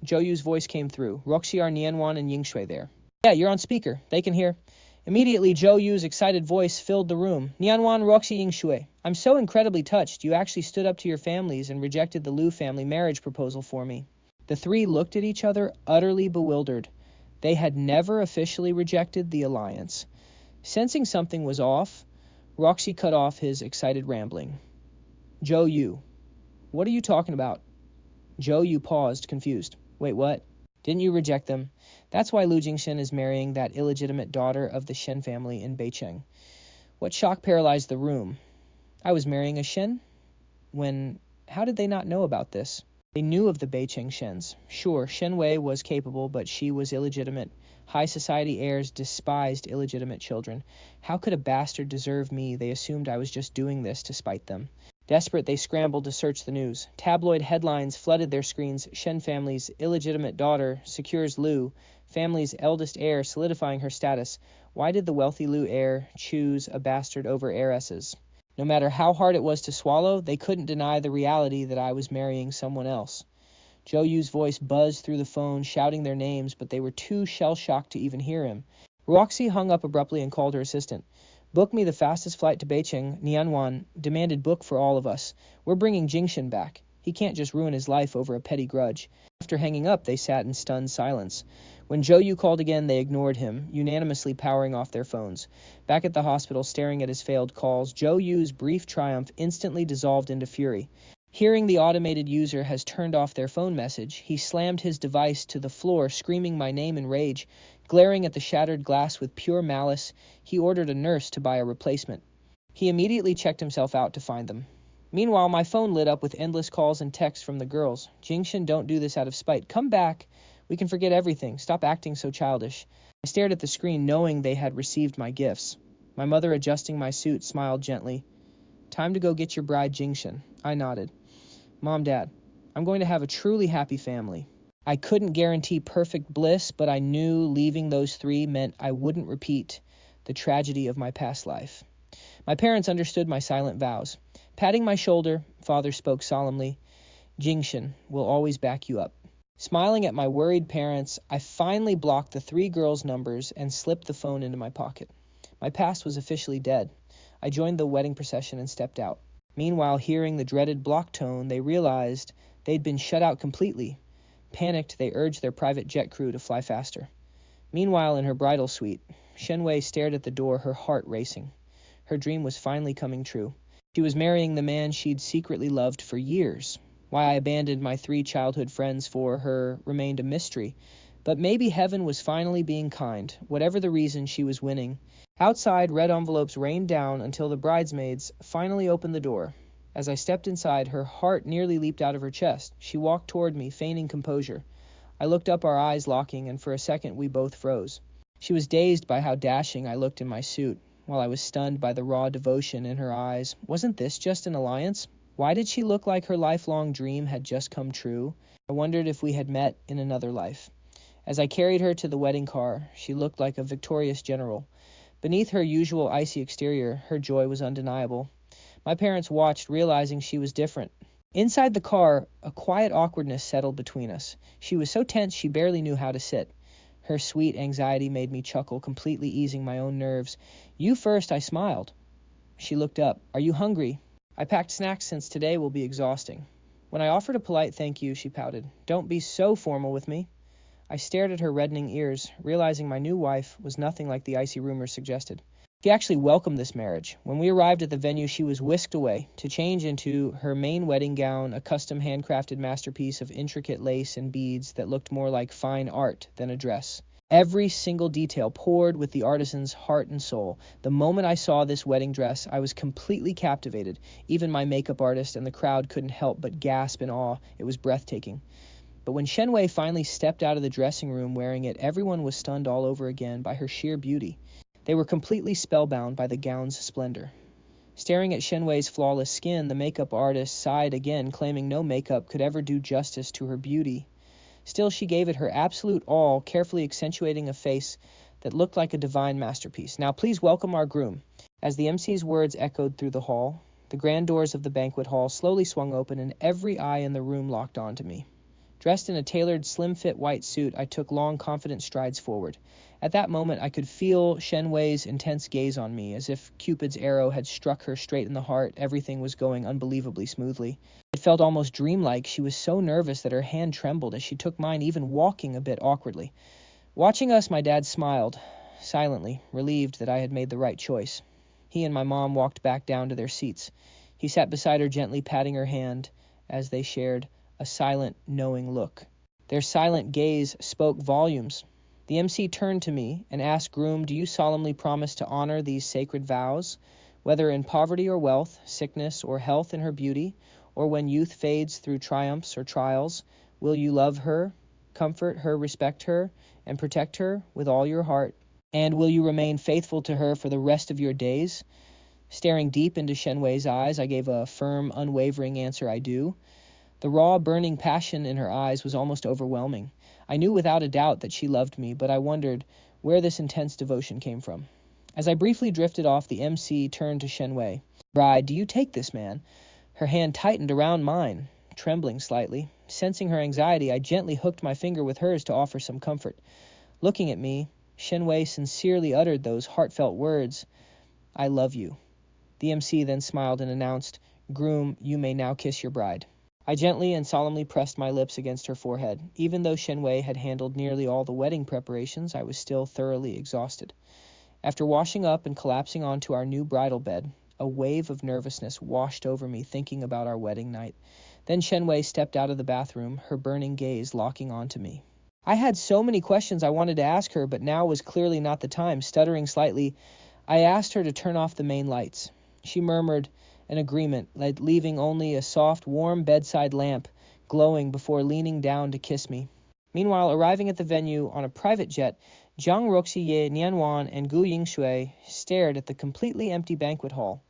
Zhou Yu's voice came through. "Roxy, are Nianwan and Yingshui there?" "Yeah, you're on speaker. They can hear." Immediately, Zhou Yu's excited voice filled the room. "Nianwan, Roxy, Yingshui, I'm so incredibly touched. You actually stood up to your families and rejected the Lu family marriage proposal for me." The three looked at each other, utterly bewildered. They had never officially rejected the alliance. Sensing something was off, Roxy cut off his excited rambling. "Zhou Yu, what are you talking about?" Zhou Yu paused, confused. "Wait, what? Didn't you reject them? That's why Lu Jingshan is marrying that illegitimate daughter of the Shen family in Beicheng." What shock paralyzed the room? I was marrying a Shen? How did they not know about this? They knew of the Beicheng Shens. Sure, Shen Wei was capable, but she was illegitimate. High society heirs despised illegitimate children. How could a bastard deserve me? They assumed I was just doing this to spite them. Desperate, they scrambled to search the news. Tabloid headlines flooded their screens. Shen family's illegitimate daughter secures Lu, family's eldest heir solidifying her status. Why did the wealthy Lu heir choose a bastard over heiresses? No matter how hard it was to swallow, they couldn't deny the reality that I was marrying someone else. Zhou Yu's voice buzzed through the phone, shouting their names, but they were too shell-shocked to even hear him. Roxy hung up abruptly and called her assistant. "Book me the fastest flight to Beicheng. Nianwan demanded book for all of us. We're bringing Jingshan back. He can't just ruin his life over a petty grudge." After hanging up, they sat in stunned silence. When Zhou Yu called again, they ignored him, unanimously powering off their phones. Back at the hospital, staring at his failed calls, Zhou Yu's brief triumph instantly dissolved into fury. Hearing the automated user has turned off their phone message, he slammed his device to the floor, screaming my name in rage. Glaring at the shattered glass with pure malice, he ordered a nurse to buy a replacement. He immediately checked himself out to find them. Meanwhile, my phone lit up with endless calls and texts from the girls. "Jingshan, don't do this out of spite. Come back. We can forget everything. Stop acting so childish." I stared at the screen, knowing they had received my gifts. My mother, adjusting my suit, smiled gently. "Time to go get your bride, Jingshan." I nodded. "Mom, Dad, I'm going to have a truly happy family." I couldn't guarantee perfect bliss, but I knew leaving those three meant I wouldn't repeat the tragedy of my past life. My parents understood my silent vows. Patting my shoulder, Father spoke solemnly, "Jingshan will always back you up." Smiling at my worried parents, I finally blocked the three girls' numbers and slipped the phone into my pocket. My past was officially dead. I joined the wedding procession and stepped out. Meanwhile, hearing the dreaded block tone, they realized they'd been shut out completely. Panicked, they urged their private jet crew to fly faster. Meanwhile, in her bridal suite, Shen Wei stared at the door, her heart racing. Her dream was finally coming true. She was marrying the man she'd secretly loved for years. Why I abandoned my three childhood friends for her remained a mystery. But maybe heaven was finally being kind. Whatever the reason, she was winning. Outside, red envelopes rained down until the bridesmaids finally opened the door. As I stepped inside, her heart nearly leaped out of her chest. She walked toward me, feigning composure. I looked up, our eyes locking, and for a second we both froze. She was dazed by how dashing I looked in my suit. while I was stunned by the raw devotion in her eyes. Wasn't this just an alliance? Why did she look like her lifelong dream had just come true? I wondered if we had met in another life. As I carried her to the wedding car, she looked like a victorious general. Beneath her usual icy exterior, her joy was undeniable. My parents watched, realizing she was different. Inside the car, a quiet awkwardness settled between us. She was so tense she barely knew how to sit. Her sweet anxiety made me chuckle, completely easing my own nerves. "You first," I smiled. She looked up. "Are you hungry?" "I packed snacks since today will be exhausting." When I offered a polite thank you, she pouted. "Don't be so formal with me." I stared at her reddening ears, realizing my new wife was nothing like the icy rumors suggested. She actually welcomed this marriage. When we arrived at the venue, she was whisked away to change into her main wedding gown, a custom handcrafted masterpiece of intricate lace and beads that looked more like fine art than a dress. Every single detail poured with the artisan's heart and soul. The moment I saw this wedding dress, I was completely captivated. Even my makeup artist and the crowd couldn't help but gasp in awe. It was breathtaking. But when Shenwei finally stepped out of the dressing room wearing it, everyone was stunned all over again by her sheer beauty. They were completely spellbound by the gown's splendor. Staring at Shenwei's flawless skin, the makeup artist sighed again, claiming no makeup could ever do justice to her beauty. Still, she gave it her absolute all, carefully accentuating a face that looked like a divine masterpiece. "Now please welcome our groom." As the MC's words echoed through the hall, the grand doors of the banquet hall slowly swung open and every eye in the room locked onto me. Dressed in a tailored, slim-fit white suit, I took long, confident strides forward. At that moment, I could feel Shenwei's intense gaze on me, as if Cupid's arrow had struck her straight in the heart. Everything was going unbelievably smoothly. It felt almost dreamlike. She was so nervous that her hand trembled as she took mine, even walking a bit awkwardly. Watching us, my dad smiled, silently, relieved that I had made the right choice. He and my mom walked back down to their seats. He sat beside her, gently patting her hand as they shared a silent, knowing look. Their silent gaze spoke volumes. The MC turned to me and asked, "Groom, do you solemnly promise to honor these sacred vows, whether in poverty or wealth, sickness or health in her beauty, or when youth fades through triumphs or trials? Will you love her, comfort her, respect her, and protect her with all your heart? And will you remain faithful to her for the rest of your days?" Staring deep into Shenwei's eyes, I gave a firm, unwavering answer, "I do." The raw, burning passion in her eyes was almost overwhelming. I knew without a doubt that she loved me, but I wondered where this intense devotion came from. As I briefly drifted off, the MC turned to Shenwei. "Bride, do you take this man?" Her hand tightened around mine, trembling slightly. Sensing her anxiety, I gently hooked my finger with hers to offer some comfort. Looking at me, Shenwei sincerely uttered those heartfelt words, "I love you." The MC then smiled and announced, "Groom, you may now kiss your bride." I gently and solemnly pressed my lips against her forehead. Even though Shenwei had handled nearly all the wedding preparations, I was still thoroughly exhausted. After washing up and collapsing onto our new bridal bed, a wave of nervousness washed over me thinking about our wedding night. Then Shenwei stepped out of the bathroom, her burning gaze locking onto me. I had so many questions I wanted to ask her, but now was clearly not the time. Stuttering slightly, I asked her to turn off the main lights. She murmured an agreement, leaving only a soft, warm bedside lamp glowing before leaning down to kiss me. Meanwhile, arriving at the venue on a private jet, Jiang Roxi-ye, Nianwan, and Gu Yingshui stared at the completely empty banquet hall.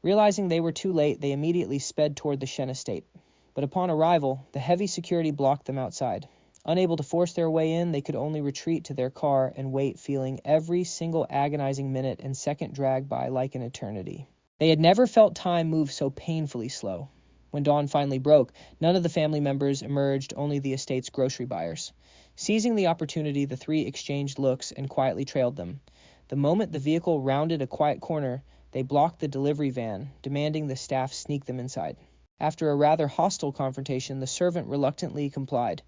Realizing they were too late, they immediately sped toward the Shen estate. But upon arrival, the heavy security blocked them outside. Unable to force their way in, they could only retreat to their car and wait, feeling every single agonizing minute and second drag by like an eternity. They had never felt time move so painfully slow. When dawn finally broke, none of the family members emerged, only the estate's grocery buyers. Seizing the opportunity, the three exchanged looks and quietly trailed them. The moment the vehicle rounded a quiet corner, they blocked the delivery van, demanding the staff sneak them inside. After a rather hostile confrontation, the servant reluctantly complied.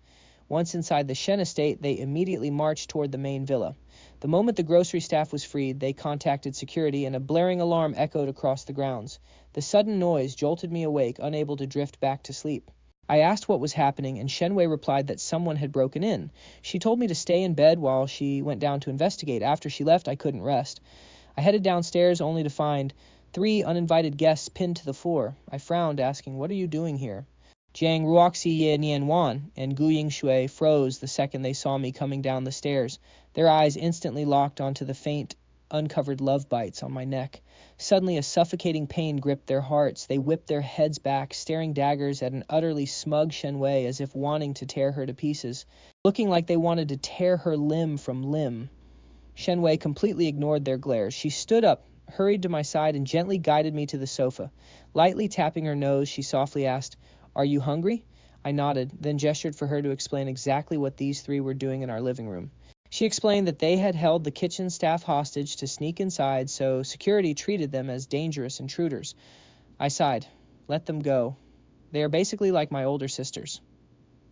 Once inside the Shen estate, they immediately marched toward the main villa. The moment the grocery staff was freed, they contacted security, and a blaring alarm echoed across the grounds. The sudden noise jolted me awake, unable to drift back to sleep. I asked what was happening, and Shenwei replied that someone had broken in. She told me to stay in bed while she went down to investigate. After she left, I couldn't rest. I headed downstairs only to find 3 uninvited guests pinned to the floor. I frowned, asking, "What are you doing here?" Jiang Ruoxi-ye Nianwan and Gu Yingshui froze the second they saw me coming down the stairs. Their eyes instantly locked onto the faint uncovered love bites on my neck. Suddenly, a suffocating pain gripped their hearts. They whipped their heads back, staring daggers at an utterly smug Shenwei as if wanting to tear her to pieces, looking like they wanted to tear her limb from limb. Shenwei completely ignored their glares. She stood up, hurried to my side, and gently guided me to the sofa. Lightly tapping her nose, she softly asked, "Are you hungry?" I nodded, then gestured for her to explain exactly what these three were doing in our living room. She explained that they had held the kitchen staff hostage to sneak inside, so security treated them as dangerous intruders. I sighed. Let them go. They are basically like my older sisters.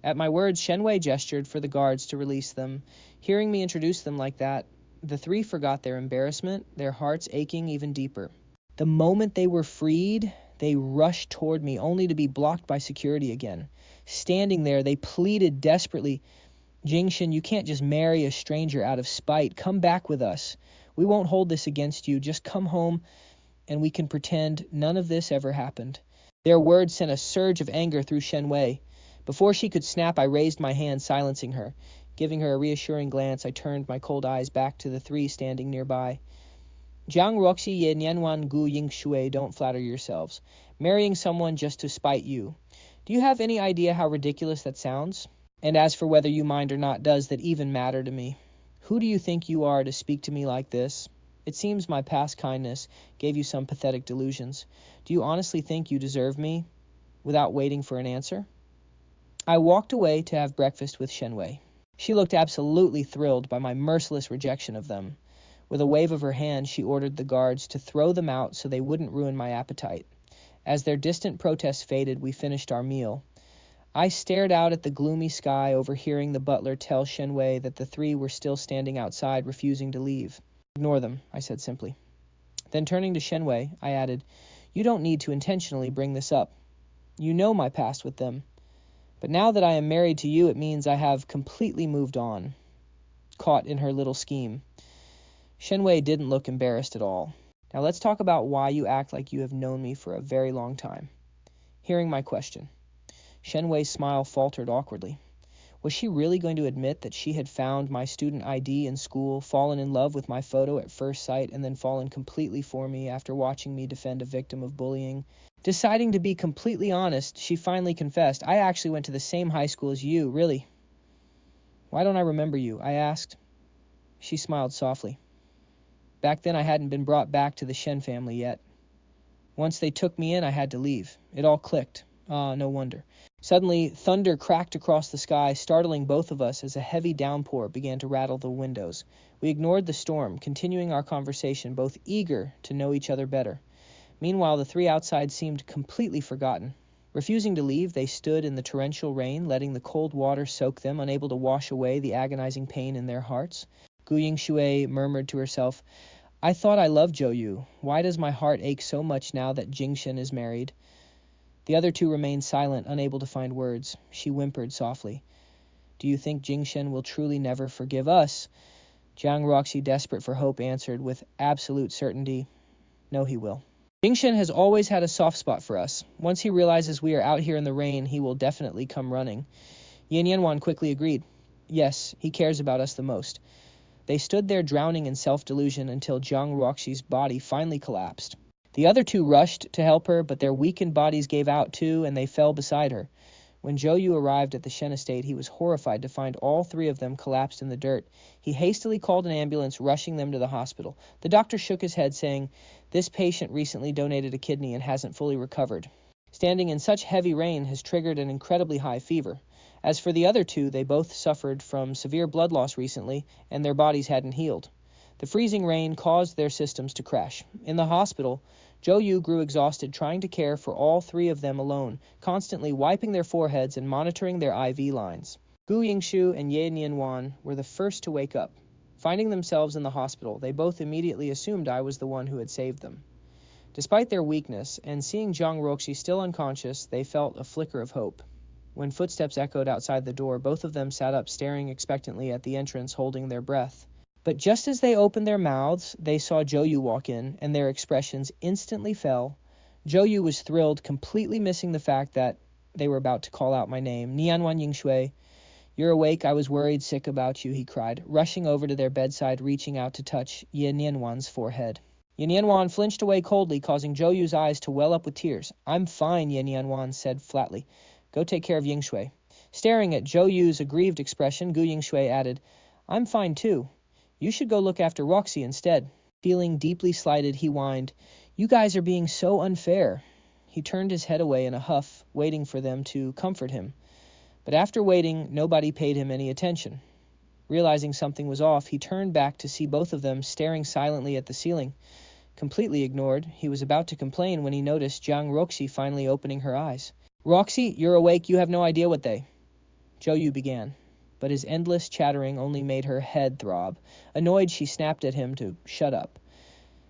At my words, Shenwei gestured for the guards to release them. Hearing me introduce them like that, the three forgot their embarrassment, their hearts aching even deeper. The moment they were freed, they rushed toward me, only to be blocked by security again. Standing there, they pleaded desperately, "Jingshin, you can't just marry a stranger out of spite. Come back with us. We won't hold this against you. Just come home and we can pretend none of this ever happened." Their words sent a surge of anger through Shenwei. Before she could snap, I raised my hand, silencing her. Giving her a reassuring glance, I turned my cold eyes back to the three standing nearby. Jiang Roxi ye nianwan gu ying shui, don't flatter yourselves. Marrying someone just to spite you. Do you have any idea how ridiculous that sounds? And as for whether you mind or not, does that even matter to me? Who do you think you are to speak to me like this? It seems my past kindness gave you some pathetic delusions. Do you honestly think you deserve me? Without waiting for an answer? I walked away to have breakfast with Shenwei. She looked absolutely thrilled by my merciless rejection of them. With a wave of her hand, she ordered the guards to throw them out so they wouldn't ruin my appetite. As their distant protests faded, we finished our meal. I stared out at the gloomy sky, overhearing the butler tell Shenwei that the three were still standing outside, refusing to leave. "Ignore them," I said simply. Then turning to Shenwei, I added, "You don't need to intentionally bring this up. You know my past with them. But now that I am married to you, it means I have completely moved on." Caught in her little scheme. Shenwei didn't look embarrassed at all. "Now let's talk about why you act like you have known me for a very long time." Hearing my question, Shenwei's smile faltered awkwardly. Was she really going to admit that she had found my student ID in school, fallen in love with my photo at first sight, and then fallen completely for me after watching me defend a victim of bullying? Deciding to be completely honest, she finally confessed, "I actually went to the same high school as you, really." "Why don't I remember you?" I asked. She smiled softly. "Back then I hadn't been brought back to the Shen family yet. Once they took me in, I had to leave. It all clicked. Ah, no wonder." Suddenly, thunder cracked across the sky, startling both of us as a heavy downpour began to rattle the windows. We ignored the storm, continuing our conversation, both eager to know each other better. Meanwhile, the three outside seemed completely forgotten. Refusing to leave, they stood in the torrential rain, letting the cold water soak them, unable to wash away the agonizing pain in their hearts. Gu Yingshui murmured to herself, "I thought I loved Zhou. Why does my heart ache so much now that Jingshin is married?" The other two remained silent, unable to find words. She whimpered softly, "Do you think Jingshin will truly never forgive us?" Jiang Roxi, desperate for hope, answered with absolute certainty, "No, he will. Jingshin has always had a soft spot for us. Once he realizes we are out here in the rain, he will definitely come running." Yin Yanwan quickly agreed. "Yes, he cares about us the most." They stood there drowning in self-delusion until Jiang Roxi's body finally collapsed. The other two rushed to help her, but their weakened bodies gave out too, and they fell beside her. When Zhou Yu arrived at the Shen estate, he was horrified to find all three of them collapsed in the dirt. He hastily called an ambulance, rushing them to the hospital. The doctor shook his head, saying, "This patient recently donated a kidney and hasn't fully recovered. Standing in such heavy rain has triggered an incredibly high fever." As for the other two, they both suffered from severe blood loss recently, and their bodies hadn't healed. The freezing rain caused their systems to crash. In the hospital, Zhou Yu grew exhausted trying to care for all three of them alone, constantly wiping their foreheads and monitoring their IV lines. Gu Yingshu and Ye Nianwan were the first to wake up. Finding themselves in the hospital, they both immediately assumed I was the one who had saved them. Despite their weakness, and seeing Jiang Roxi still unconscious, they felt a flicker of hope. When footsteps echoed outside the door, both of them sat up, staring expectantly at the entrance, holding their breath. But just as they opened their mouths, they saw Zhou Yu walk in, and their expressions instantly fell. Zhou Yu was thrilled, completely missing the fact that they were about to call out my name. "Nianwan Yingshui." You're awake. I was worried sick about you, he cried, rushing over to their bedside, reaching out to touch Ye Nianwan's forehead. Ye Nianwan flinched away coldly, causing Zhou Yu's eyes to well up with tears. I'm fine, Ye Nianwan said flatly. Go take care of Yingshui. Staring at Zhou Yu's aggrieved expression, Gu Yingshui added, I'm fine too. You should go look after Roxy instead. Feeling deeply slighted, he whined, You guys are being so unfair. He turned his head away in a huff, waiting for them to comfort him. But after waiting, nobody paid him any attention. Realizing something was off, he turned back to see both of them staring silently at the ceiling. Completely ignored, he was about to complain when he noticed Jiang Roxy finally opening her eyes. Roxy, you're awake. You have no idea what they... Zhou Yu began, but his endless chattering only made her head throb. Annoyed, she snapped at him to shut up.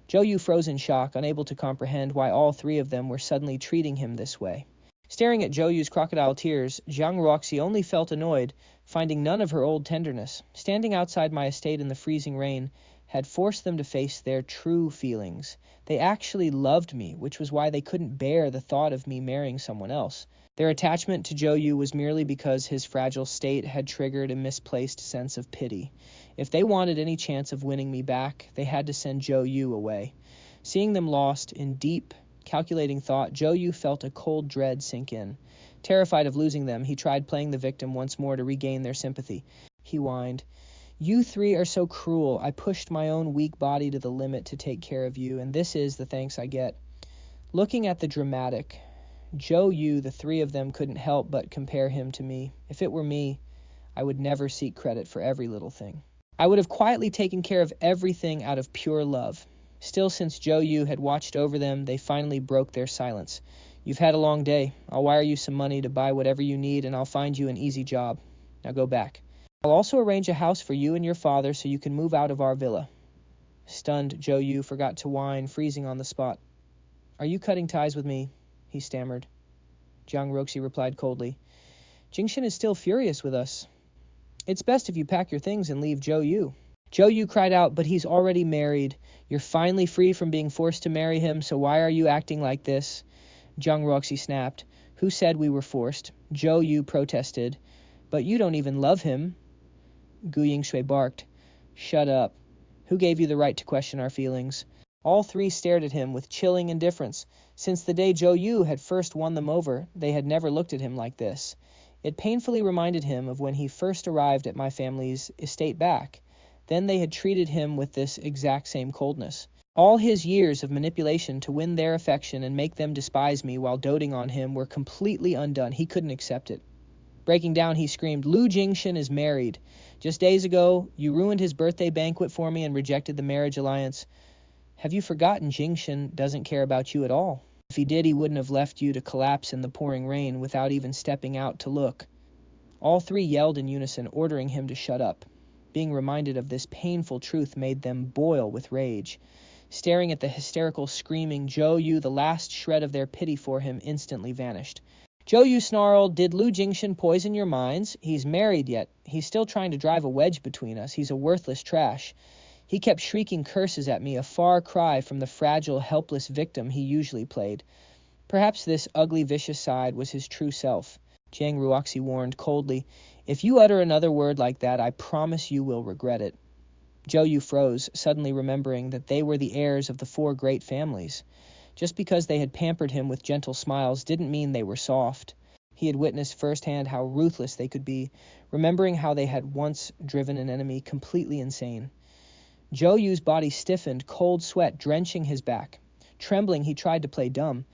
Zhou Yu froze in shock, unable to comprehend why all three of them were suddenly treating him this way. Staring at Zhou Yu's crocodile tears, Jiang Roxy only felt annoyed, finding none of her old tenderness. Standing outside my estate in the freezing rain had forced them to face their true feelings. They actually loved me, which was why they couldn't bear the thought of me marrying someone else. Their attachment to Zhou Yu was merely because his fragile state had triggered a misplaced sense of pity. If they wanted any chance of winning me back, they had to send Zhou Yu away. Seeing them lost in deep, calculating thought, Zhou Yu felt a cold dread sink in. Terrified of losing them, he tried playing the victim once more to regain their sympathy. He whined, You three are so cruel. I pushed my own weak body to the limit to take care of you, and this is the thanks I get. Looking at the dramatic Zhou Yu, the three of them couldn't help but compare him to me. If it were me, I would never seek credit for every little thing. I would have quietly taken care of everything out of pure love. Still, since Zhou Yu had watched over them, they finally broke their silence. You've had a long day. I'll wire you some money to buy whatever you need, and I'll find you an easy job. Now go back. I'll also arrange a house for you and your father so you can move out of our villa. Stunned, Zhou Yu forgot to whine, freezing on the spot. Are you cutting ties with me? He stammered. Jiang Roxy replied coldly. Jingshin is still furious with us. It's best if you pack your things and leave Zhou Yu. Zhou Yu cried out, but he's already married. You're finally free from being forced to marry him, so why are you acting like this? Jiang Roxy snapped. Who said we were forced? Zhou Yu protested. But you don't even love him. Gu Yingshui barked. Shut up. Who gave you the right to question our feelings? All three stared at him with chilling indifference. Since the day Zhou Yu had first won them over, they had never looked at him like this. It painfully reminded him of when he first arrived at my family's estate back. Then they had treated him with this exact same coldness. All his years of manipulation to win their affection and make them despise me while doting on him were completely undone. He couldn't accept it. Breaking down, he screamed, Lu Jingshin is married. Just days ago, you ruined his birthday banquet for me and rejected the marriage alliance. Have you forgotten Jingshin doesn't care about you at all? If he did, he wouldn't have left you to collapse in the pouring rain without even stepping out to look. All three yelled in unison, ordering him to shut up. Being reminded of this painful truth made them boil with rage. Staring at the hysterical, screaming Zhou Yu, the last shred of their pity for him instantly vanished. Zhou Yu snarled, Did Lu Jingshin poison your minds? He's married yet. He's still trying to drive a wedge between us. He's a worthless trash. He kept shrieking curses at me, a far cry from the fragile, helpless victim he usually played. Perhaps this ugly, vicious side was his true self. Jiang Ruoxi warned coldly, If you utter another word like that, I promise you will regret it. Zhou Yu froze, suddenly remembering that they were the heirs of the four great families. Just because they had pampered him with gentle smiles didn't mean they were soft. He had witnessed firsthand how ruthless they could be, remembering how they had once driven an enemy completely insane. Zhou Yu's body stiffened, cold sweat drenching his back. Trembling, he tried to play dumb.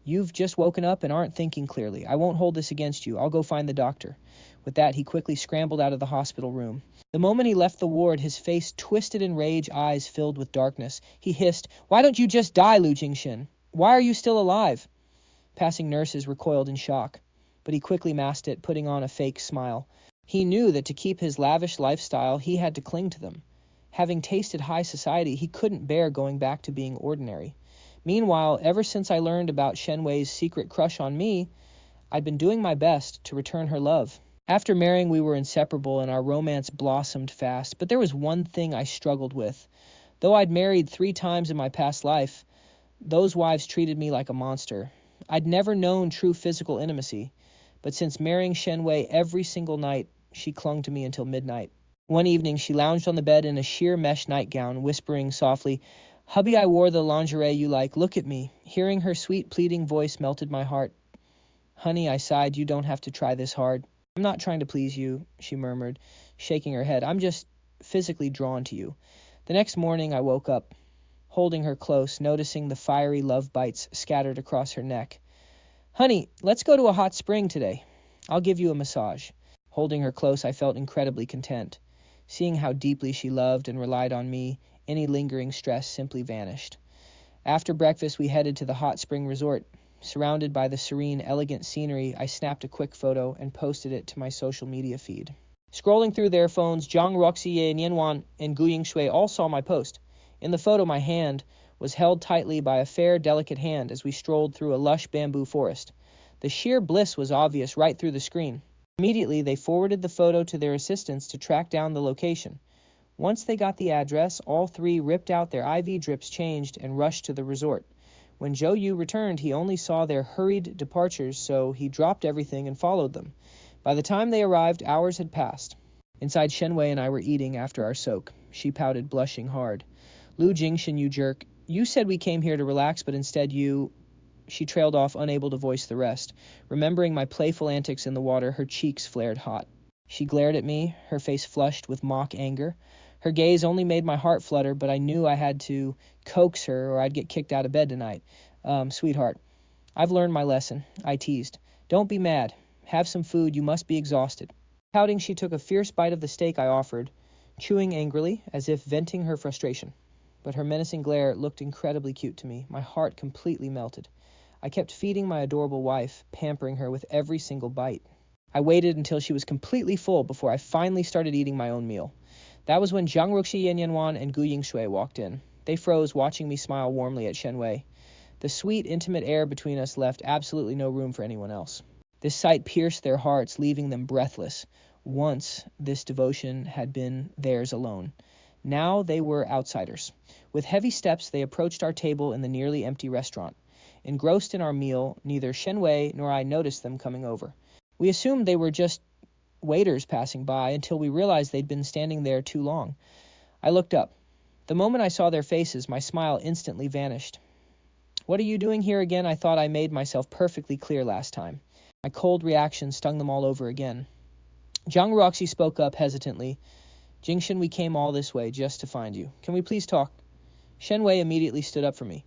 You've just woken up and aren't thinking clearly. I won't hold this against you. I'll go find the doctor. With that, he quickly scrambled out of the hospital room. The moment he left the ward, his face twisted in rage, eyes filled with darkness. He hissed, Why don't you just die, Lu Jingshin? Why are you still alive? Passing nurses recoiled in shock, but he quickly masked it, putting on a fake smile. He knew that to keep his lavish lifestyle, he had to cling to them. Having tasted high society, he couldn't bear going back to being ordinary. Meanwhile, ever since I learned about Shen Wei's secret crush on me, I'd been doing my best to return her love. After marrying, we were inseparable and our romance blossomed fast, but there was one thing I struggled with. Though I'd married 3 times in my past life, those wives treated me like a monster. I'd never known true physical intimacy, but since marrying Shen Wei every single night She clung to me until midnight. One evening, she lounged on the bed in a sheer mesh nightgown, whispering softly, "Hubby, I wore the lingerie you like. Look at me." Hearing her sweet, pleading voice melted my heart. "Honey," I sighed, "you don't have to try this hard." "I'm not trying to please you," she murmured, shaking her head. "I'm just physically drawn to you." The next morning, I woke up, holding her close, noticing the fiery love bites scattered across her neck. "Honey, let's go to a hot spring today. I'll give you a massage." Holding her close, I felt incredibly content. Seeing how deeply she loved and relied on me, any lingering stress simply vanished. After breakfast, we headed to the hot spring resort. Surrounded by the serene, elegant scenery, I snapped a quick photo and posted it to my social media feed. Scrolling through their phones, Zhang Ruoxiye, Nianwan, and Gu Yingshui all saw my post. In the photo, my hand was held tightly by a fair, delicate hand as we strolled through a lush bamboo forest. The sheer bliss was obvious right through the screen. Immediately, they forwarded the photo to their assistants to track down the location. Once they got the address, all three ripped out their IV drips, changed, and rushed to the resort. When Zhou Yu returned, he only saw their hurried departures, so he dropped everything and followed them. By the time they arrived, hours had passed. Inside, Shenwei and I were eating after our soak. She pouted, blushing hard. "Lu Jingshan, you jerk. You said we came here to relax, but instead you—" She trailed off, unable to voice the rest. Remembering my playful antics in the water, her cheeks flared hot. She glared at me, her face flushed with mock anger. Her gaze only made my heart flutter, but I knew I had to coax her or I'd get kicked out of bed tonight. Sweetheart, I've learned my lesson," I teased. "Don't be mad. Have some food. You must be exhausted." Pouting, she took a fierce bite of the steak I offered, chewing angrily, as if venting her frustration. But her menacing glare looked incredibly cute to me. My heart completely melted. I kept feeding my adorable wife, pampering her with every single bite. I waited until she was completely full before I finally started eating my own meal. That was when Zhang Ruoxi, Yanyan and Gu Yingshui walked in. They froze, watching me smile warmly at Shenwei. The sweet, intimate air between us left absolutely no room for anyone else. This sight pierced their hearts, leaving them breathless. Once, this devotion had been theirs alone. Now they were outsiders. With heavy steps, they approached our table in the nearly empty restaurant. Engrossed in our meal, neither Shenwei nor I noticed them coming over. We assumed they were just waiters passing by until we realized they'd been standing there too long. I looked up. The moment I saw their faces, my smile instantly vanished. "What are you doing here again? I thought I made myself perfectly clear last time." My cold reaction stung them all over again. Zhang Ruoxi spoke up hesitantly. "Jingshan, we came all this way just to find you. Can we please talk?" Shenwei immediately stood up for me.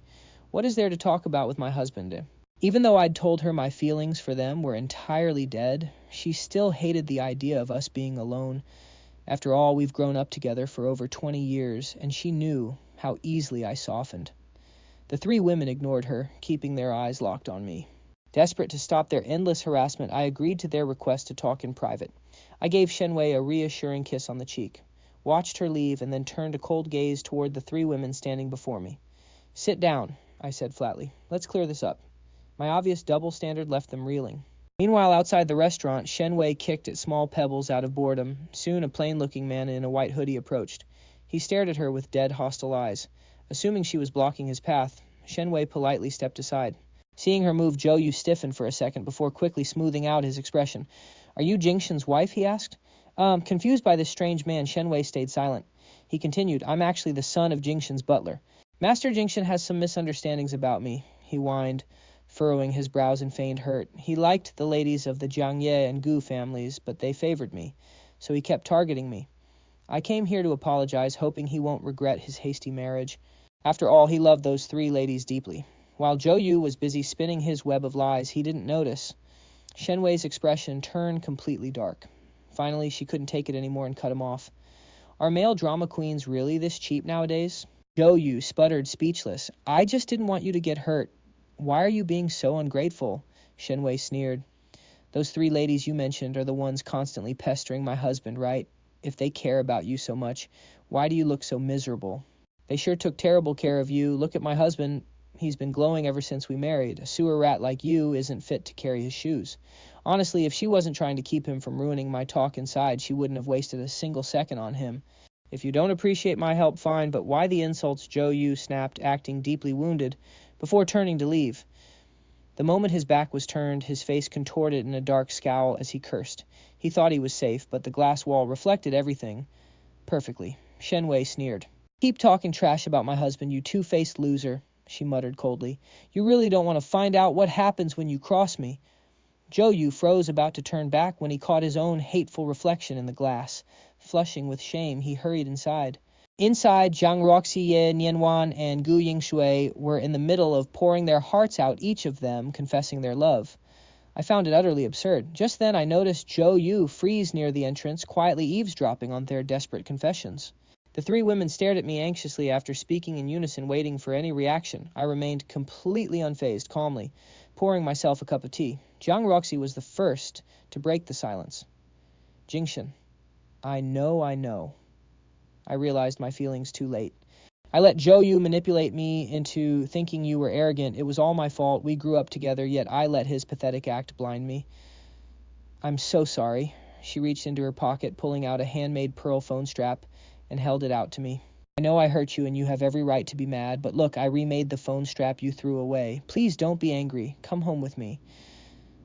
"What is there to talk about with my husband?" Even though I'd told her my feelings for them were entirely dead, she still hated the idea of us being alone. After all, we've grown up together for over 20 years, and she knew how easily I softened. The three women ignored her, keeping their eyes locked on me. Desperate to stop their endless harassment, I agreed to their request to talk in private. I gave Shenwei a reassuring kiss on the cheek, watched her leave, and then turned a cold gaze toward the three women standing before me. "Sit down," I said flatly. "Let's clear this up." My obvious double standard left them reeling. Meanwhile, outside the restaurant, Shenwei kicked at small pebbles out of boredom. Soon a plain-looking man in a white hoodie approached. He stared at her with dead, hostile eyes. Assuming she was blocking his path, Shenwei politely stepped aside. Seeing her move, Zhou Yu stiffened for a second before quickly smoothing out his expression. "Are you Jingshan's wife?" he asked. Confused by this strange man, Shenwei stayed silent. He continued, "I'm actually the son of Jingshan's butler. Master Jingshan has some misunderstandings about me," he whined, furrowing his brows in feigned hurt. "He liked the ladies of the Jiangye and Gu families, but they favored me, so he kept targeting me. I came here to apologize, hoping he won't regret his hasty marriage. After all, he loved those three ladies deeply." While Zhou Yu was busy spinning his web of lies, he didn't notice. Shenwei's expression turned completely dark. Finally, she couldn't take it anymore and cut him off. "Are male drama queens really this cheap nowadays?" Zhou Yu sputtered, speechless. "I just didn't want you to get hurt. Why are you being so ungrateful?" Shenwei sneered. "Those three ladies you mentioned are the ones constantly pestering my husband, right? If they care about you so much, why do you look so miserable? They sure took terrible care of you. Look at my husband. He's been glowing ever since we married. A sewer rat like you isn't fit to carry his shoes." Honestly, if she wasn't trying to keep him from ruining my talk inside, she wouldn't have wasted a single second on him. "If you don't appreciate my help, fine, but why the insults?" Zhou Yu snapped, acting deeply wounded, before turning to leave. The moment his back was turned, his face contorted in a dark scowl as he cursed. He thought he was safe, but the glass wall reflected everything perfectly. Shen Wei sneered. Keep talking trash about my husband, you two-faced loser, she muttered coldly. You really don't want to find out what happens when you cross me. Zhou Yu froze, about to turn back when he caught his own hateful reflection in the glass. Flushing with shame, he hurried inside. Inside, Jiang Roxie, Nianwan, and Gu Yingshui were in the middle of pouring their hearts out, each of them confessing their love. I found it utterly absurd. Just then I noticed Zhou Yu freeze near the entrance, quietly eavesdropping on their desperate confessions. The three women stared at me anxiously after speaking in unison, waiting for any reaction. I remained completely unfazed, calmly, pouring myself a cup of tea. Jiang Roxie was the first to break the silence. Jingshan, I know. I realized my feelings too late. I let Zhou Yu manipulate me into thinking you were arrogant. It was all my fault. We grew up together, yet I let his pathetic act blind me. I'm so sorry. She reached into her pocket, pulling out a handmade pearl phone strap, and held it out to me. I know I hurt you and you have every right to be mad, but look, I remade the phone strap you threw away. Please don't be angry. Come home with me.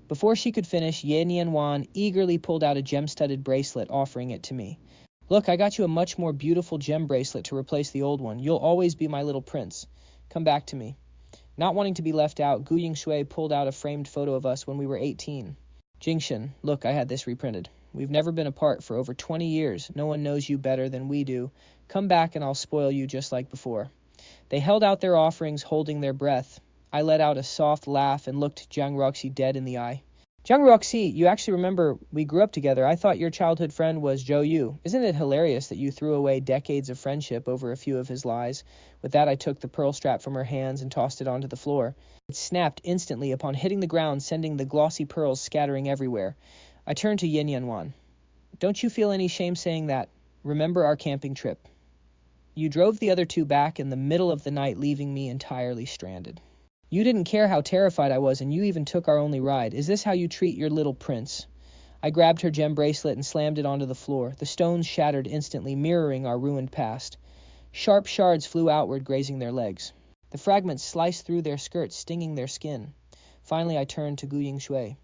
Before she could finish, Ye Nianwan eagerly pulled out a gem-studded bracelet, offering it to me. Look, I got you a much more beautiful gem bracelet to replace the old one. You'll always be my little prince. Come back to me. Not wanting to be left out, Gu Yingshui pulled out a framed photo of us when we were 18. Jingshan, look, I had this reprinted. We've never been apart for over 20 years. No one knows you better than we do. Come back and I'll spoil you just like before. They held out their offerings, holding their breath. I let out a soft laugh and looked Jiang Roxie dead in the eye. Jiang Roxie, you actually remember we grew up together. I thought your childhood friend was Zhou Yu. Isn't it hilarious that you threw away decades of friendship over a few of his lies? With that, I took the pearl strap from her hands and tossed it onto the floor. It snapped instantly upon hitting the ground, sending the glossy pearls scattering everywhere. I turned to Yin Yanwan. Don't you feel any shame saying that? Remember our camping trip. You drove the other two back in the middle of the night, leaving me entirely stranded. You didn't care how terrified I was, and you even took our only ride. Is this how you treat your little prince? I grabbed her gem bracelet and slammed it onto the floor. The stones shattered instantly, mirroring our ruined past. Sharp shards flew outward, grazing their legs. The fragments sliced through their skirts, stinging their skin. Finally, I turned to Gu Yingshui.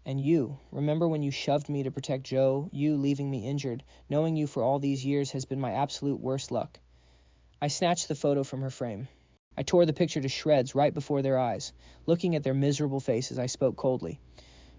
And you, remember when you shoved me to protect Zhou, you leaving me injured? Knowing you for all these years has been my absolute worst luck. I snatched the photo from her frame. I tore the picture to shreds right before their eyes. Looking at their miserable faces, I spoke coldly.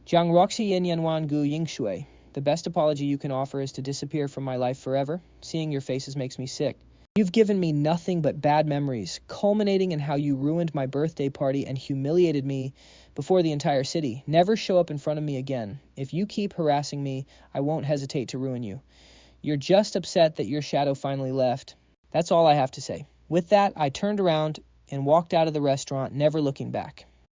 Jiang Roxie Yin Yanwan Gu Yingshui, the best apology you can offer is to disappear from my life forever. Seeing your faces makes me sick. You've given me nothing but bad memories, culminating in how you ruined my birthday party and humiliated me before the entire city. Never show up in front of me again. If you keep harassing me, I won't hesitate to ruin you. You're just upset that your shadow finally left. That's all I have to say. With that, I turned around and walked out of the restaurant, never looking back.